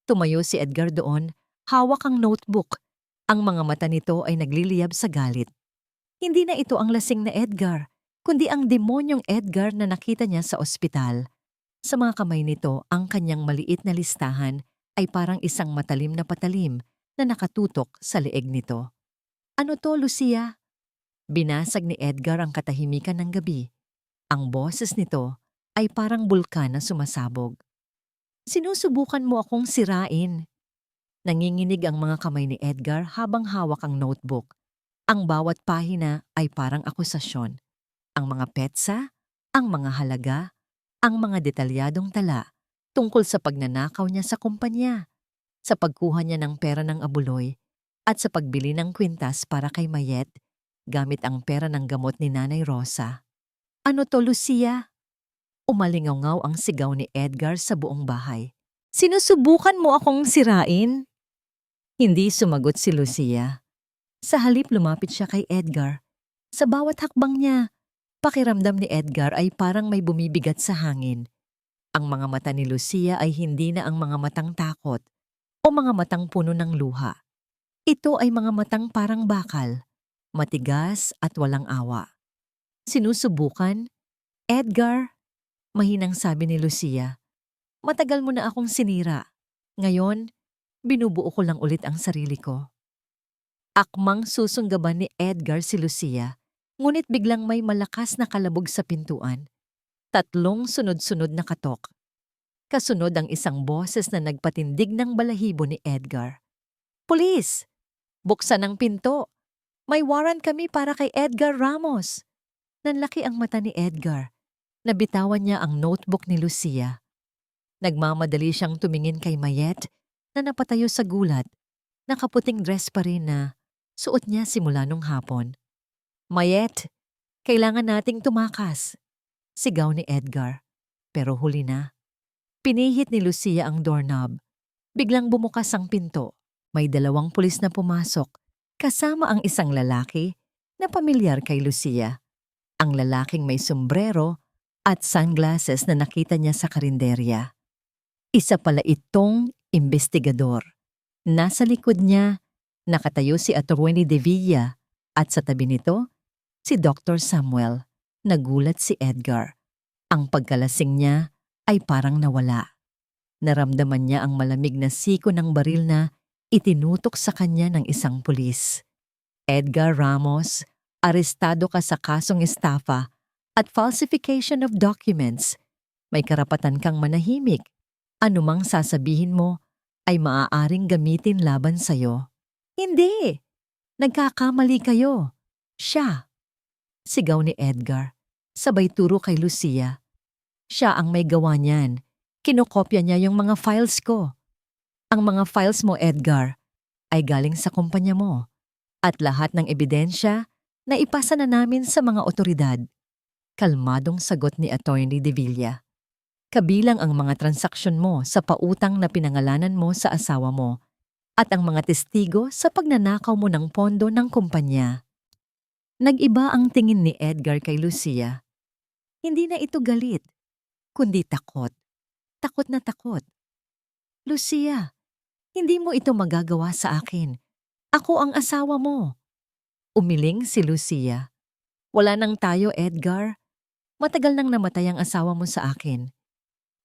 Tumayo si Edgar doon, hawak ang notebook. Ang mga mata nito ay nagliliyab sa galit. Hindi na ito ang lasing na Edgar, kundi ang demonyong Edgar na nakita niya sa ospital. Sa mga kamay nito, ang kanyang maliit na listahan ay parang isang matalim na patalim na nakatutok sa leeg nito. Ano to, Lucia? Binasag ni Edgar ang katahimikan ng gabi. Ang boses nito ay parang bulkan na sumasabog. Sinusubukan mo akong sirain. Nanginginig ang mga kamay ni Edgar habang hawak ang notebook. Ang bawat pahina ay parang akusasyon. Ang mga petsa, ang mga halaga, ang mga detalyadong tala tungkol sa pagnanakaw niya sa kumpanya, sa pagkuha niya ng pera ng abuloy, at sa pagbili ng kwintas para kay Mayet gamit ang pera ng gamot ni Nanay Rosa. Ano to, Lucia? Umalingaw ang sigaw ni Edgar sa buong bahay. Sinusubukan mo akong sirain? Hindi sumagot si Lucia. Sa halip lumapit siya kay Edgar. Sa bawat hakbang niya, pakiramdam ni Edgar ay parang may bumibigat sa hangin. Ang mga mata ni Lucia ay hindi na ang mga matang takot o mga matang puno ng luha. Ito ay mga matang parang bakal, matigas at walang awa. Sinusubukan? Edgar? Mahinang sabi ni Lucia. Matagal mo na akong sinira. Ngayon, binubuo ko lang ulit ang sarili ko. Akmang susunggaban ni Edgar si Lucia, ngunit biglang may malakas na kalabog sa pintuan. 3 sunod-sunod na katok. Kasunod ang isang boses na nagpatindig ng balahibo ni Edgar. Pulis! Buksan ang pinto! May warrant kami para kay Edgar Ramos! Nanlaki ang mata ni Edgar. Nabitawan niya ang notebook ni Lucia. Nagmamadali siyang tumingin kay Mayet na napatayo sa gulat. Nakaputing dress pa rin na suot niya simula nung hapon. Mayet, kailangan nating tumakas. Sigaw ni Edgar. Pero huli na. Pinihit ni Lucia ang doorknob. Biglang bumukas ang pinto. May 2 pulis na pumasok, kasama ang isang lalaki na pamilyar kay Lucia. Ang lalaking may sombrero at sunglasses na nakita niya sa karinderya. Isa pala itong imbestigador. Nasa likod niya, nakatayo si Atty. De Villa at sa tabi nito, si Dr. Samuel. Nagulat si Edgar. Ang pagkalasing niya ay parang nawala. Naramdaman niya ang malamig na siko ng baril na itinutok sa kanya ng isang pulis. Edgar Ramos, arestado ka sa kasong estafa at falsification of documents. May karapatan kang manahimik. Anumang sasabihin mo ay maaaring gamitin laban sa'yo. Hindi! Nagkakamali kayo. Siya. Sigaw ni Edgar. Sabay turo kay Lucia. Siya ang may gawa niyan. Kinokopya niya yung mga files ko. Ang mga files mo, Edgar, ay galing sa kumpanya mo. At lahat ng ebidensya na ipasa na namin sa mga otoridad. Kalmadong sagot ni Atty. De Villa. Kabilang ang mga transaksyon mo sa pautang na pinangalanan mo sa asawa mo at ang mga testigo sa pagnanakaw mo ng pondo ng kumpanya. Nag-iba ang tingin ni Edgar kay Lucia. Hindi na ito galit, kundi takot. Takot na takot. Lucia, hindi mo ito magagawa sa akin. Ako ang asawa mo. Umiling si Lucia. Wala nang tayo, Edgar. Matagal nang namatay ang asawa mo sa akin.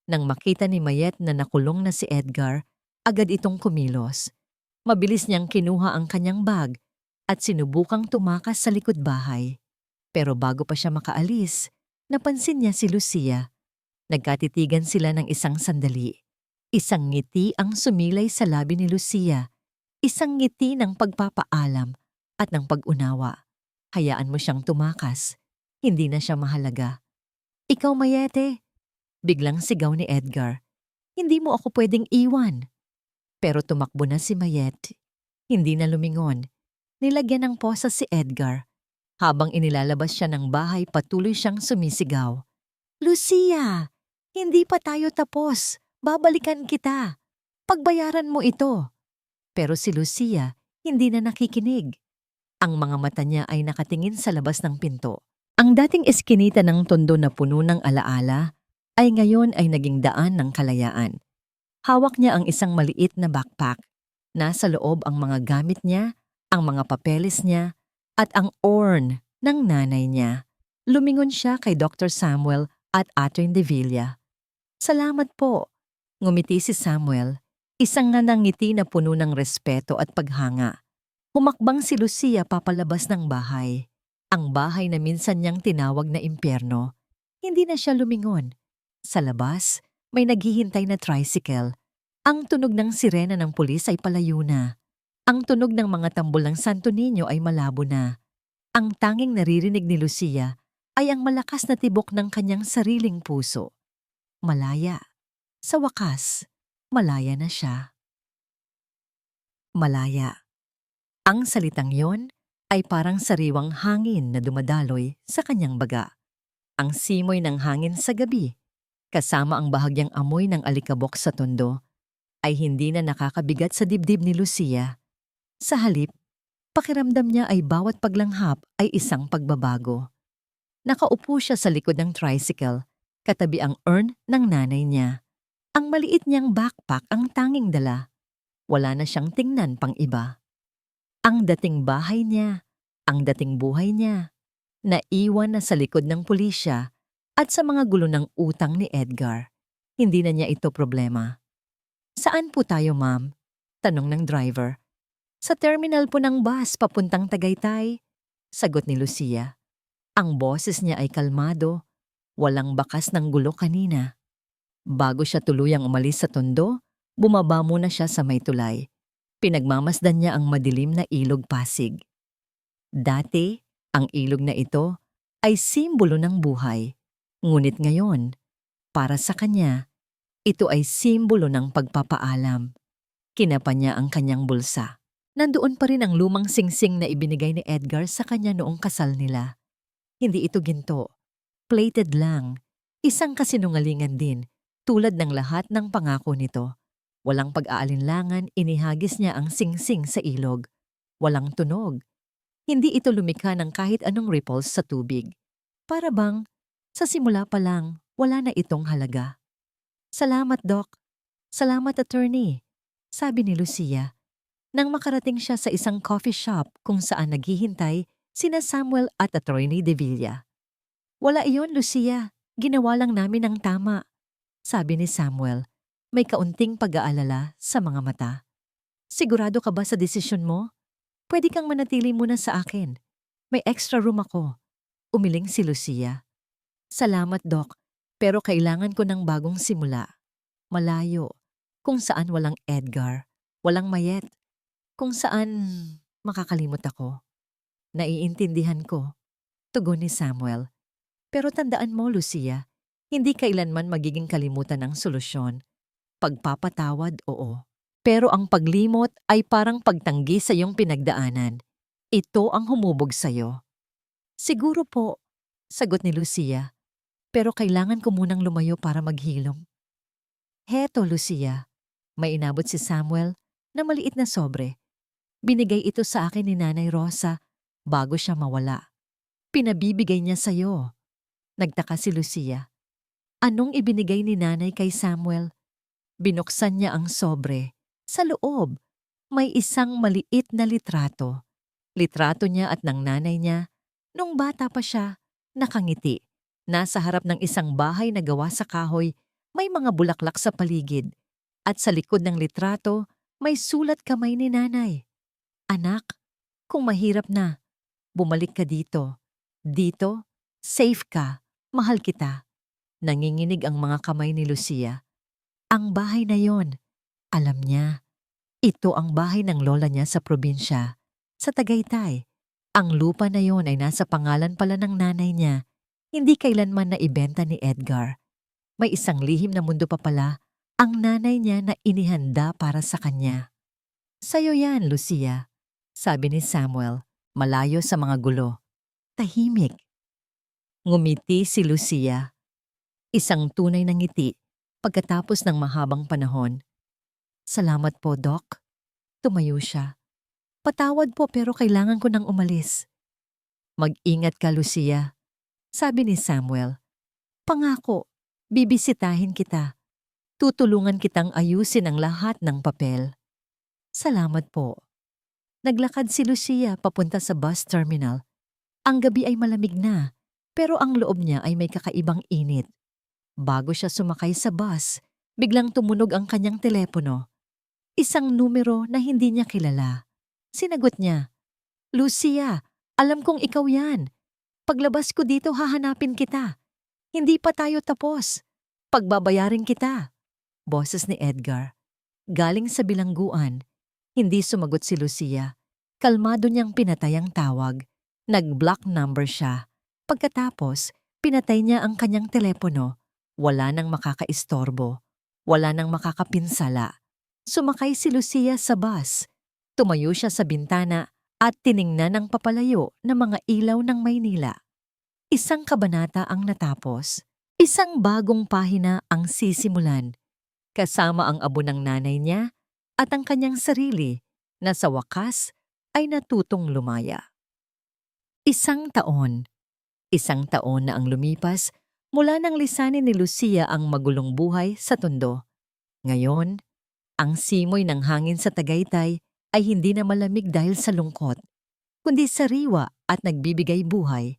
Nang makita ni Mayet na nakulong na si Edgar, agad itong kumilos. Mabilis niyang kinuha ang kanyang bag at sinubukang tumakas sa likod bahay. Pero bago pa siya makaalis, napansin niya si Lucia. Nagkatitigan sila ng isang sandali. Isang ngiti ang sumilay sa labi ni Lucia. Isang ngiti ng pagpapaalam at ng pag-unawa. Hayaan mo siyang tumakas. Hindi na siya mahalaga. Ikaw, Mayete! Biglang sigaw ni Edgar. Hindi mo ako pwedeng iwan. Pero tumakbo na si Mayet. Hindi na lumingon. Nilagyan ng posa si Edgar. Habang inilalabas siya ng bahay, patuloy siyang sumisigaw. Lucia! Hindi pa tayo tapos. Babalikan kita. Pagbayaran mo ito. Pero si Lucia hindi na nakikinig. Ang mga mata niya ay nakatingin sa labas ng pinto. Ang dating eskinita ng tondo na puno ng alaala ay ngayon ay naging daan ng kalayaan. Hawak niya ang isang maliit na backpack. Nasa loob ang mga gamit niya, ang mga papeles niya, at ang urn ng nanay niya. Lumingon siya kay Dr. Samuel at Atty. De Villa. Salamat po. Ngumiti si Samuel, isang ngiti na puno ng respeto at paghanga. Humakbang si Lucia papalabas ng bahay. Ang bahay na minsan niyang tinawag na impyerno. Hindi na siya lumingon. Sa labas, may naghihintay na tricycle. Ang tunog ng sirena ng pulis ay palayo na. Ang tunog ng mga tambol ng Santo Niño ay malabo na. Ang tanging naririnig ni Lucia ay ang malakas na tibok ng kanyang sariling puso. Malaya. Sa wakas, malaya na siya. Malaya. Ang salitang yon ay parang sariwang hangin na dumadaloy sa kanyang baga. Ang simoy ng hangin sa gabi, kasama ang bahagyang amoy ng alikabok sa tondo, ay hindi na nakakabigat sa dibdib ni Lucia. Sa halip, pakiramdam niya ay bawat paglanghap ay isang pagbabago. Nakaupo siya sa likod ng tricycle, katabi ang urn ng nanay niya. Ang maliit niyang backpack ang tanging dala. Wala na siyang tingnan pang iba. Ang dating bahay niya, ang dating buhay niya, naiwan na sa likod ng pulisya at sa mga gulo ng utang ni Edgar. Hindi na niya ito problema. Saan po tayo, ma'am? Tanong ng driver. Sa terminal po ng bus papuntang Tagaytay, sagot ni Lucia. Ang boses niya ay kalmado, walang bakas ng gulo kanina. Bago siya tuluyang umalis sa tondo, bumaba muna siya sa may tulay. Pinagmamasdan niya ang madilim na ilog Pasig. Dati, ang ilog na ito ay simbolo ng buhay. Ngunit ngayon, para sa kanya, ito ay simbolo ng pagpapaalam. Kinapa niya ang kanyang bulsa. Nandoon pa rin ang lumang singsing na ibinigay ni Edgar sa kanya noong kasal nila. Hindi ito ginto. Plated lang. Isang kasinungalingan din, tulad ng lahat ng pangako nito. Walang pag-aalinlangan, inihagis niya ang singsing sa ilog. Walang tunog. Hindi ito lumikha ng kahit anong ripples sa tubig. Para bang Sa simula pa lang, wala na itong halaga. Salamat, Doc. Salamat, attorney, sabi ni Lucia nang makarating siya sa isang coffee shop kung saan naghihintay sina Samuel at attorney De Villa. Wala iyon, Lucia. Ginawa lang namin ang tama, sabi ni Samuel, may kaunting pag-aalala sa mga mata. Sigurado ka ba sa desisyon mo? Pwede kang manatili muna sa akin. May extra room ako. Umiling si Lucia. Salamat, Doc, pero kailangan ko ng bagong simula. Malayo, kung saan walang Edgar, walang Mayet, kung saan makakalimot ako. Naiintindihan ko, tugon ni Samuel. Pero tandaan mo, Lucia, hindi kailanman magiging kalimutan ang solusyon. Pagpapatawad, oo. Pero ang paglimot ay parang pagtanggi sa iyong pinagdaanan. Ito ang humubog sa'yo. Siguro po, sagot ni Lucia. Pero kailangan ko munang lumayo para maghilom. Heto, Lucia. May inabot si Samuel na maliit na sobre. Binigay ito sa akin ni Nanay Rosa bago siya mawala. Pinabibigay niya sa'yo. Nagtaka si Lucia. Anong ibinigay ni Nanay kay Samuel? Binuksan niya ang sobre. Sa loob, may isang maliit na litrato. Litrato niya at ng nanay niya. Nung bata pa siya, nakangiti. Nasa harap ng isang bahay na gawa sa kahoy, may mga bulaklak sa paligid. At sa likod ng litrato, may sulat kamay ni Nanay. Anak, kung mahirap na, bumalik ka dito. Dito, safe ka, mahal kita. Nanginginig ang mga kamay ni Lucia. Ang bahay na yon, alam niya. Ito ang bahay ng lola niya sa probinsya, sa Tagaytay. Ang lupa na yon ay nasa pangalan pala ng nanay niya. Hindi kailanman na ibenta ni Edgar. May isang lihim na mundo pa pala ang nanay niya na inihanda para sa kanya. Sa'yo yan, Lucia, sabi ni Samuel, malayo sa mga gulo. Tahimik. Ngumiti si Lucia. Isang tunay na ngiti pagkatapos ng mahabang panahon. Salamat po, Doc. Tumayo siya. Patawad po pero kailangan ko nang umalis. Mag-ingat ka, Lucia, sabi ni Samuel. Pangako, bibisitahin kita. Tutulungan kitang ayusin ang lahat ng papel. Salamat po. Naglakad si Lucia papunta sa bus terminal. Ang gabi ay malamig na, pero ang loob niya ay may kakaibang init. Bago siya sumakay sa bus, biglang tumunog ang kanyang telepono. Isang numero na hindi niya kilala. Sinagot niya, Lucia, alam kong ikaw yan. Paglabas ko dito hahanapin kita. Hindi pa tayo tapos. Pagbabayarin kita. Boses ni Edgar. Galing sa bilangguan. Hindi sumagot si Lucia. Kalmado niyang pinatay ang tawag. Nag-block number siya. Pagkatapos, pinatay niya ang kanyang telepono. Wala nang makakaistorbo. Wala nang makakapinsala. Sumakay si Lucia sa bus. Tumayo siya sa bintana at tiningnan ang papalayo ng mga ilaw ng Maynila. Isang kabanata ang natapos. Isang bagong pahina ang sisimulan. Kasama ang abo ng nanay niya at ang kanyang sarili na sa wakas ay natutong lumaya. Isang taon na ang lumipas mula nang lisanin ni Lucia ang magulong buhay sa Tondo. Ngayon, ang simoy ng hangin sa Tagaytay ay hindi na malamig dahil sa lungkot, kundi sariwa at nagbibigay buhay.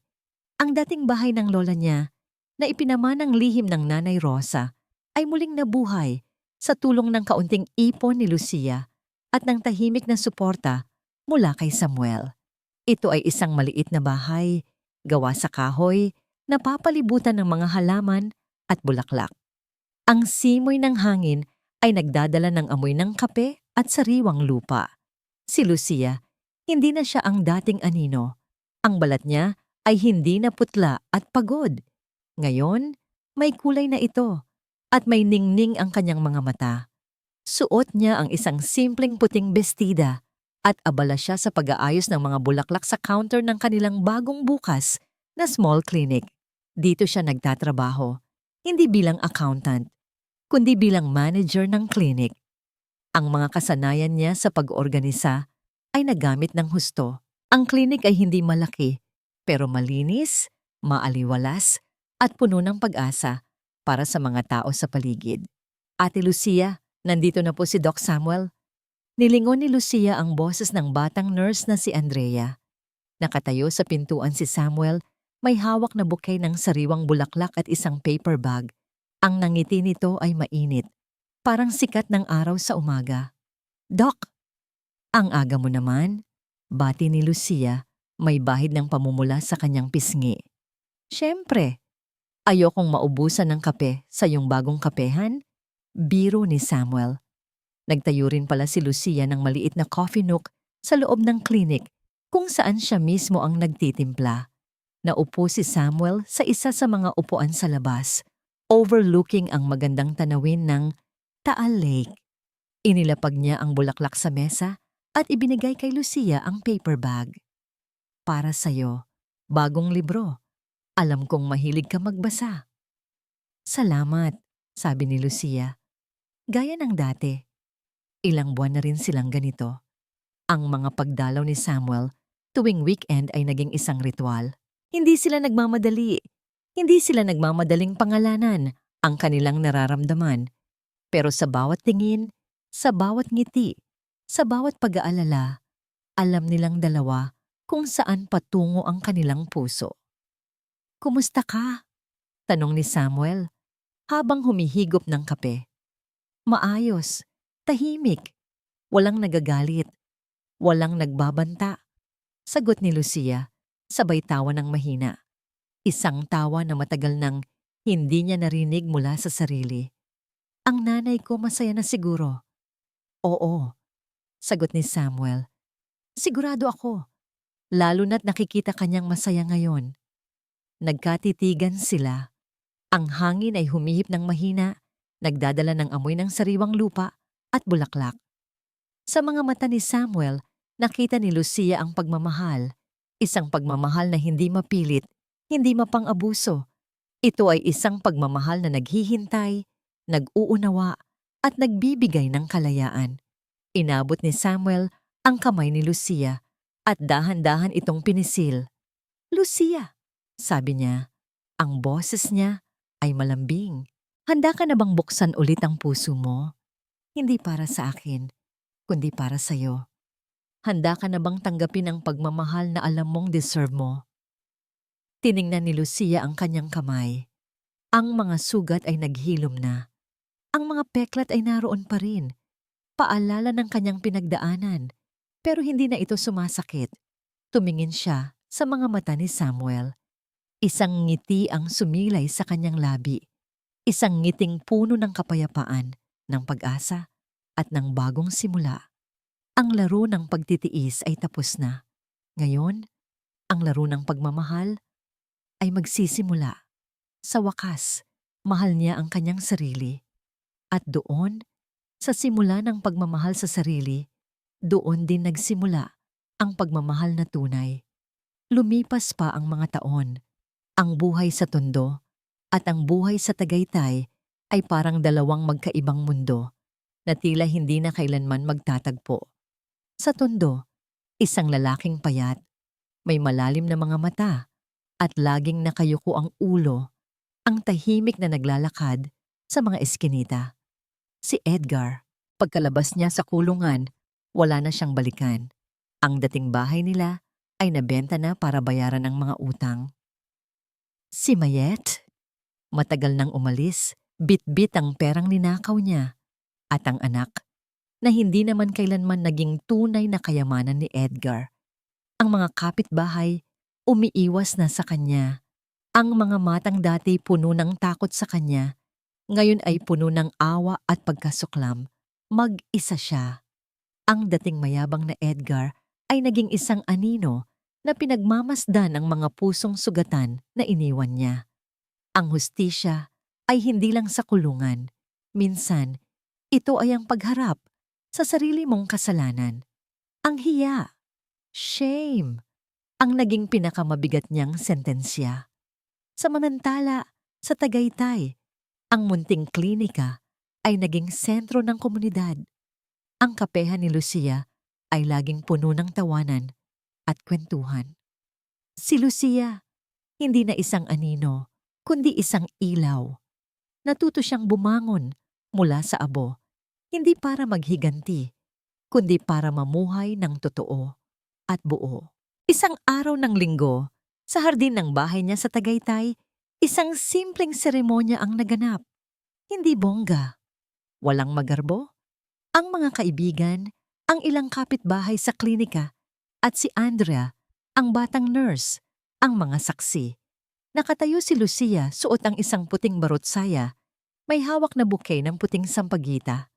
Ang dating bahay ng lola niya na ipinamanang lihim ng Nanay Rosa ay muling nabuhay sa tulong ng kaunting ipon ni Lucia at ng tahimik na suporta mula kay Samuel. Ito ay isang maliit na bahay, gawa sa kahoy, napapalibutan ng mga halaman at bulaklak. Ang simoy ng hangin ay nagdadala ng amoy ng kape at sariwang lupa. Si Lucia, hindi na siya ang dating anino. Ang balat niya ay hindi na putla at pagod. Ngayon, may kulay na ito at may ningning ang kanyang mga mata. Suot niya ang isang simpleng puting bestida at abala siya sa pag-aayos ng mga bulaklak sa counter ng kanilang bagong bukas na small clinic. Dito siya nagtatrabaho, hindi bilang accountant, kundi bilang manager ng clinic. Ang mga kasanayan niya sa pag-organisa ay nagamit ng husto. Ang clinic ay hindi malaki, pero malinis, maaliwalas, at puno ng pag-asa para sa mga tao sa paligid. Ate Lucia, nandito na po si Doc Samuel. Nilingon ni Lucia ang boses ng batang nurse na si Andrea. Nakatayo sa pintuan si Samuel, may hawak na bouquet ng sariwang bulaklak at isang paper bag. Ang nangiti nito ay mainit, parang sikat ng araw sa umaga. Doc, ang aga mo naman, bati ni Lucia, may bahid ng pamumula sa kanyang pisngi. Siyempre, ayokong maubusan ng kape sa iyong bagong kapehan, biro ni Samuel. Nagtayo rin pala si Lucia ng maliit na coffee nook sa loob ng klinik kung saan siya mismo ang nagtitimpla. Naupo si Samuel sa isa sa mga upuan sa labas, overlooking ang magandang tanawin ng Taal Lake. Inilapag niya ang bulaklak sa mesa at ibinigay kay Lucia ang paper bag. Para sa'yo, bagong libro. Alam kong mahilig ka magbasa. Salamat, sabi ni Lucia. Gaya ng dati. Ilang buwan na rin silang ganito. Ang mga pagdalaw ni Samuel tuwing weekend ay naging isang ritual. Hindi sila nagmamadali. Hindi sila nagmamadaling pangalanan ang kanilang nararamdaman. Pero sa bawat tingin, sa bawat ngiti, sa bawat pag-aalala, alam nilang dalawa kung saan patungo ang kanilang puso. Kumusta ka? Tanong ni Samuel habang humihigop ng kape. Maayos, tahimik, walang nagagalit, walang nagbabanta. Sagot ni Lucia, sabay tawa ng mahina. Isang tawa na matagal nang hindi niya narinig mula sa sarili. Ang nanay ko masaya na siguro. Oo, sagot ni Samuel. Sigurado ako, lalo na't nakikita kanyang masaya ngayon. Nagkatitigan sila. Ang hangin ay humihip ng mahina, nagdadala ng amoy ng sariwang lupa at bulaklak. Sa mga mata ni Samuel, nakita ni Lucia ang pagmamahal. Isang pagmamahal na hindi mapilit, hindi mapang-abuso. Ito ay isang pagmamahal na naghihintay, nag-uunawa, at nagbibigay ng kalayaan. Inabot ni Samuel ang kamay ni Lucia at dahan-dahan itong pinisil. Lucia, sabi niya, ang boses niya ay malambing. Handa ka na bang buksan ulit ang puso mo? Hindi para sa akin, kundi para sa'yo. Handa ka na bang tanggapin ang pagmamahal na alam mong deserve mo? Tiningnan ni Lucia ang kanyang kamay. Ang mga sugat ay naghilom na. Ang mga peklat ay naroon pa rin. Paalala ng kanyang pinagdaanan. Pero hindi na ito sumasakit. Tumingin siya sa mga mata ni Samuel. Isang ngiti ang sumilay sa kanyang labi. Isang ngiting puno ng kapayapaan, ng pag-asa, at ng bagong simula. Ang laro ng pagtitiis ay tapos na. Ngayon, ang laro ng pagmamahal ay magsisimula. Sa wakas, mahal niya ang kanyang sarili. At doon, sa simula ng pagmamahal sa sarili, doon din nagsimula ang pagmamahal na tunay. Lumipas pa ang mga taon. Ang buhay sa Tondo at ang buhay sa Tagaytay ay parang dalawang magkaibang mundo na tila hindi na kailanman magtatagpo. Sa Tondo, isang lalaking payat, may malalim na mga mata at laging nakayuko ang ulo, ang tahimik na naglalakad sa mga eskinita. Si Edgar, pagkalabas niya sa kulungan, wala na siyang balikan. Ang dating bahay nila ay nabenta na para bayaran ang mga utang. Si Mayet, matagal nang umalis, bit-bit ang perang ninakaw niya. At ang anak, na hindi naman kailanman naging tunay na kayamanan ni Edgar. Ang mga kapitbahay, umiiwas na sa kanya. Ang mga matang dati puno ng takot sa kanya, ngayon ay puno ng awa at pagkasuklam. Mag-isa siya. Ang dating mayabang na Edgar ay naging isang anino na pinagmamasdan ang mga pusong sugatan na iniwan niya. Ang hustisya ay hindi lang sa kulungan. Minsan, ito ay ang pagharap sa sarili mong kasalanan. Ang hiya, shame, ang naging pinakamabigat niyang sentensya. Samantala, sa Tagaytay, ang munting klinika ay naging sentro ng komunidad. Ang kapehan ni Lucia ay laging puno ng tawanan at kwentuhan. Si Lucia, hindi na isang anino, kundi isang ilaw. Natuto siyang bumangon mula sa abo, hindi para maghiganti, kundi para mamuhay ng totoo at buo. Isang araw ng linggo, sa hardin ng bahay niya sa Tagaytay, isang simpleng seremonya ang naganap. Hindi bongga, walang magarbo. Ang mga kaibigan, ang ilang kapitbahay sa klinika, at si Andrea, ang batang nurse, ang mga saksi. Nakatayo si Lucia, suot ang isang puting barutsaya, may hawak na bouquet ng puting sampagita.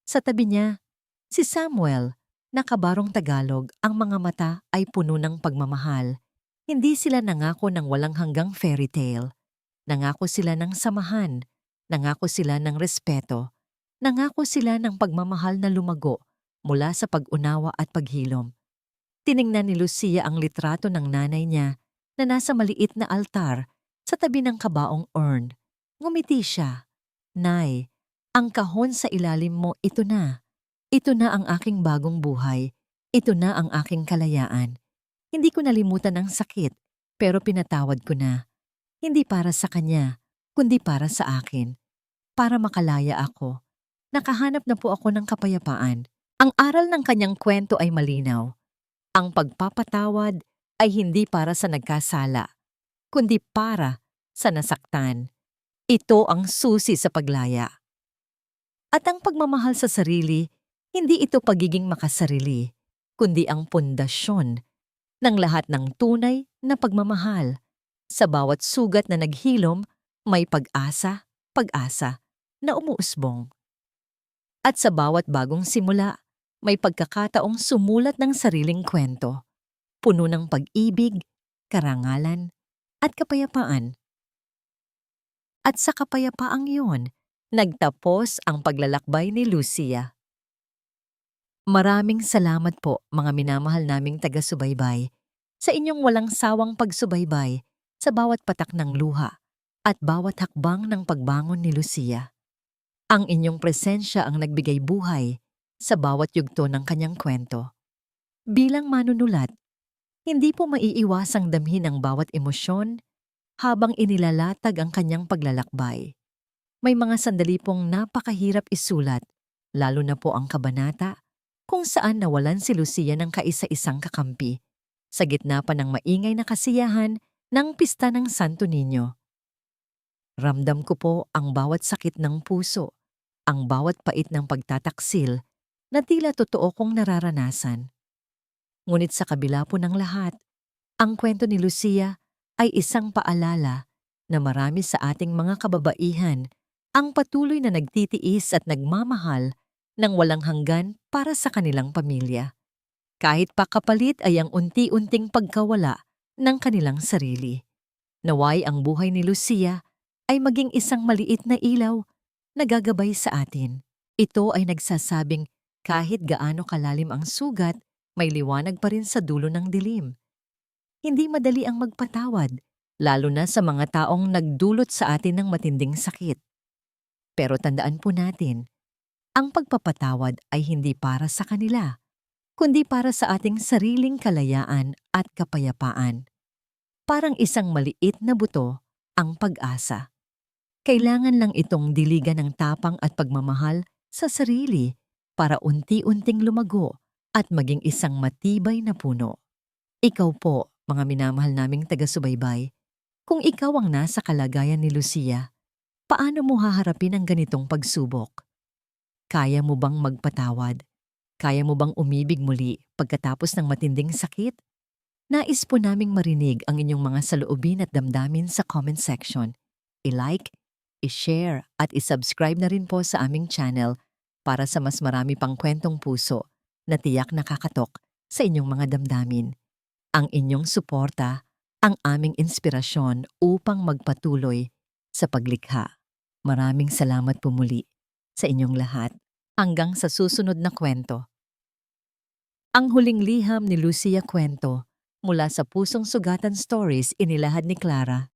Sa tabi niya, si Samuel, nakabarong Tagalog, ang mga mata ay puno ng pagmamahal. Hindi sila nangako ng walang hanggang fairy tale. Nangako sila ng samahan, nangako sila ng respeto, nangako sila ng pagmamahal na lumago mula sa pag-unawa at paghilom. Tiningnan ni Lucia ang litrato ng nanay niya na nasa maliit na altar sa tabi ng kabaong urn. Ngumiti siya. Nay, ang kahon sa ilalim mo, ito na. Ito na ang aking bagong buhay. Ito na ang aking kalayaan. Hindi ko nalimutan ang sakit, pero pinatawad ko na. Hindi para sa kanya, kundi para sa akin. Para makalaya ako. Nakahanap na po ako ng kapayapaan. Ang aral ng kanyang kwento ay malinaw. Ang pagpapatawad ay hindi para sa nagkasala, kundi para sa nasaktan. Ito ang susi sa paglaya. At ang pagmamahal sa sarili, hindi ito pagiging makasarili, kundi ang pundasyon ng lahat ng tunay na pagmamahal. Sa bawat sugat na naghilom, may pag-asa, pag-asa na umuusbong. At sa bawat bagong simula, may pagkakataong sumulat ng sariling kwento, puno ng pag-ibig, karangalan, at kapayapaan. At sa kapayapaang iyon, nagtapos ang paglalakbay ni Lucia. Maraming salamat po, mga minamahal naming taga-subaybay, sa inyong walang sawang pagsubaybay sa bawat patak ng luha at bawat hakbang ng pagbangon ni Lucia. Ang inyong presensya ang nagbigay buhay sa bawat yugto ng kanyang kwento. Bilang manunulat, hindi po maiiwasang damhin ang bawat emosyon habang inilalatag ang kanyang paglalakbay. May mga sandali pong napakahirap isulat, lalo na po ang kabanata, kung saan nawalan si Lucia ng kaisa-isang kakampi, sa gitna pa ng maingay na kasiyahan ng pista ng Santo Niño. Ramdam ko po ang bawat sakit ng puso, ang bawat pait ng pagtataksil na tila totoo kong nararanasan. Ngunit sa kabila po ng lahat, ang kwento ni Lucia ay isang paalala na marami sa ating mga kababaihan ang patuloy na nagtitiis at nagmamahal ng walang hanggan para sa kanilang pamilya. Kahit pa kapalit ay ang unti-unting pagkawala ng kanilang sarili. Naway ang buhay ni Lucia ay maging isang maliit na ilaw na gagabay sa atin. Ito ay nagsasabing kahit gaano kalalim ang sugat, may liwanag pa rin sa dulo ng dilim. Hindi madali ang magpatawad, lalo na sa mga taong nagdulot sa atin ng matinding sakit. Pero tandaan po natin, ang pagpapatawad ay hindi para sa kanila, kundi para sa ating sariling kalayaan at kapayapaan. Parang isang maliit na buto ang pag-asa. Kailangan lang itong diligan ng tapang at pagmamahal sa sarili para unti-unting lumago at maging isang matibay na puno. Ikaw po, mga minamahal naming taga-subaybay, kung ikaw ang nasa kalagayan ni Lucia, paano mo haharapin ang ganitong pagsubok? Kaya mo bang magpatawad? Kaya mo bang umibig muli pagkatapos ng matinding sakit? Nais po naming marinig ang inyong mga saloobin at damdamin sa comment section. I-like, i-share at i-subscribe na rin po sa aming channel para sa mas marami pang kwentong puso na tiyak nakakatok sa inyong mga damdamin. Ang inyong suporta, ang aming inspirasyon upang magpatuloy sa paglikha. Maraming salamat po muli sa inyong lahat. Hanggang sa susunod na kwento. Ang huling liham ni Lucia kwento mula sa Pusong Sugatan Stories inilahad ni Clara.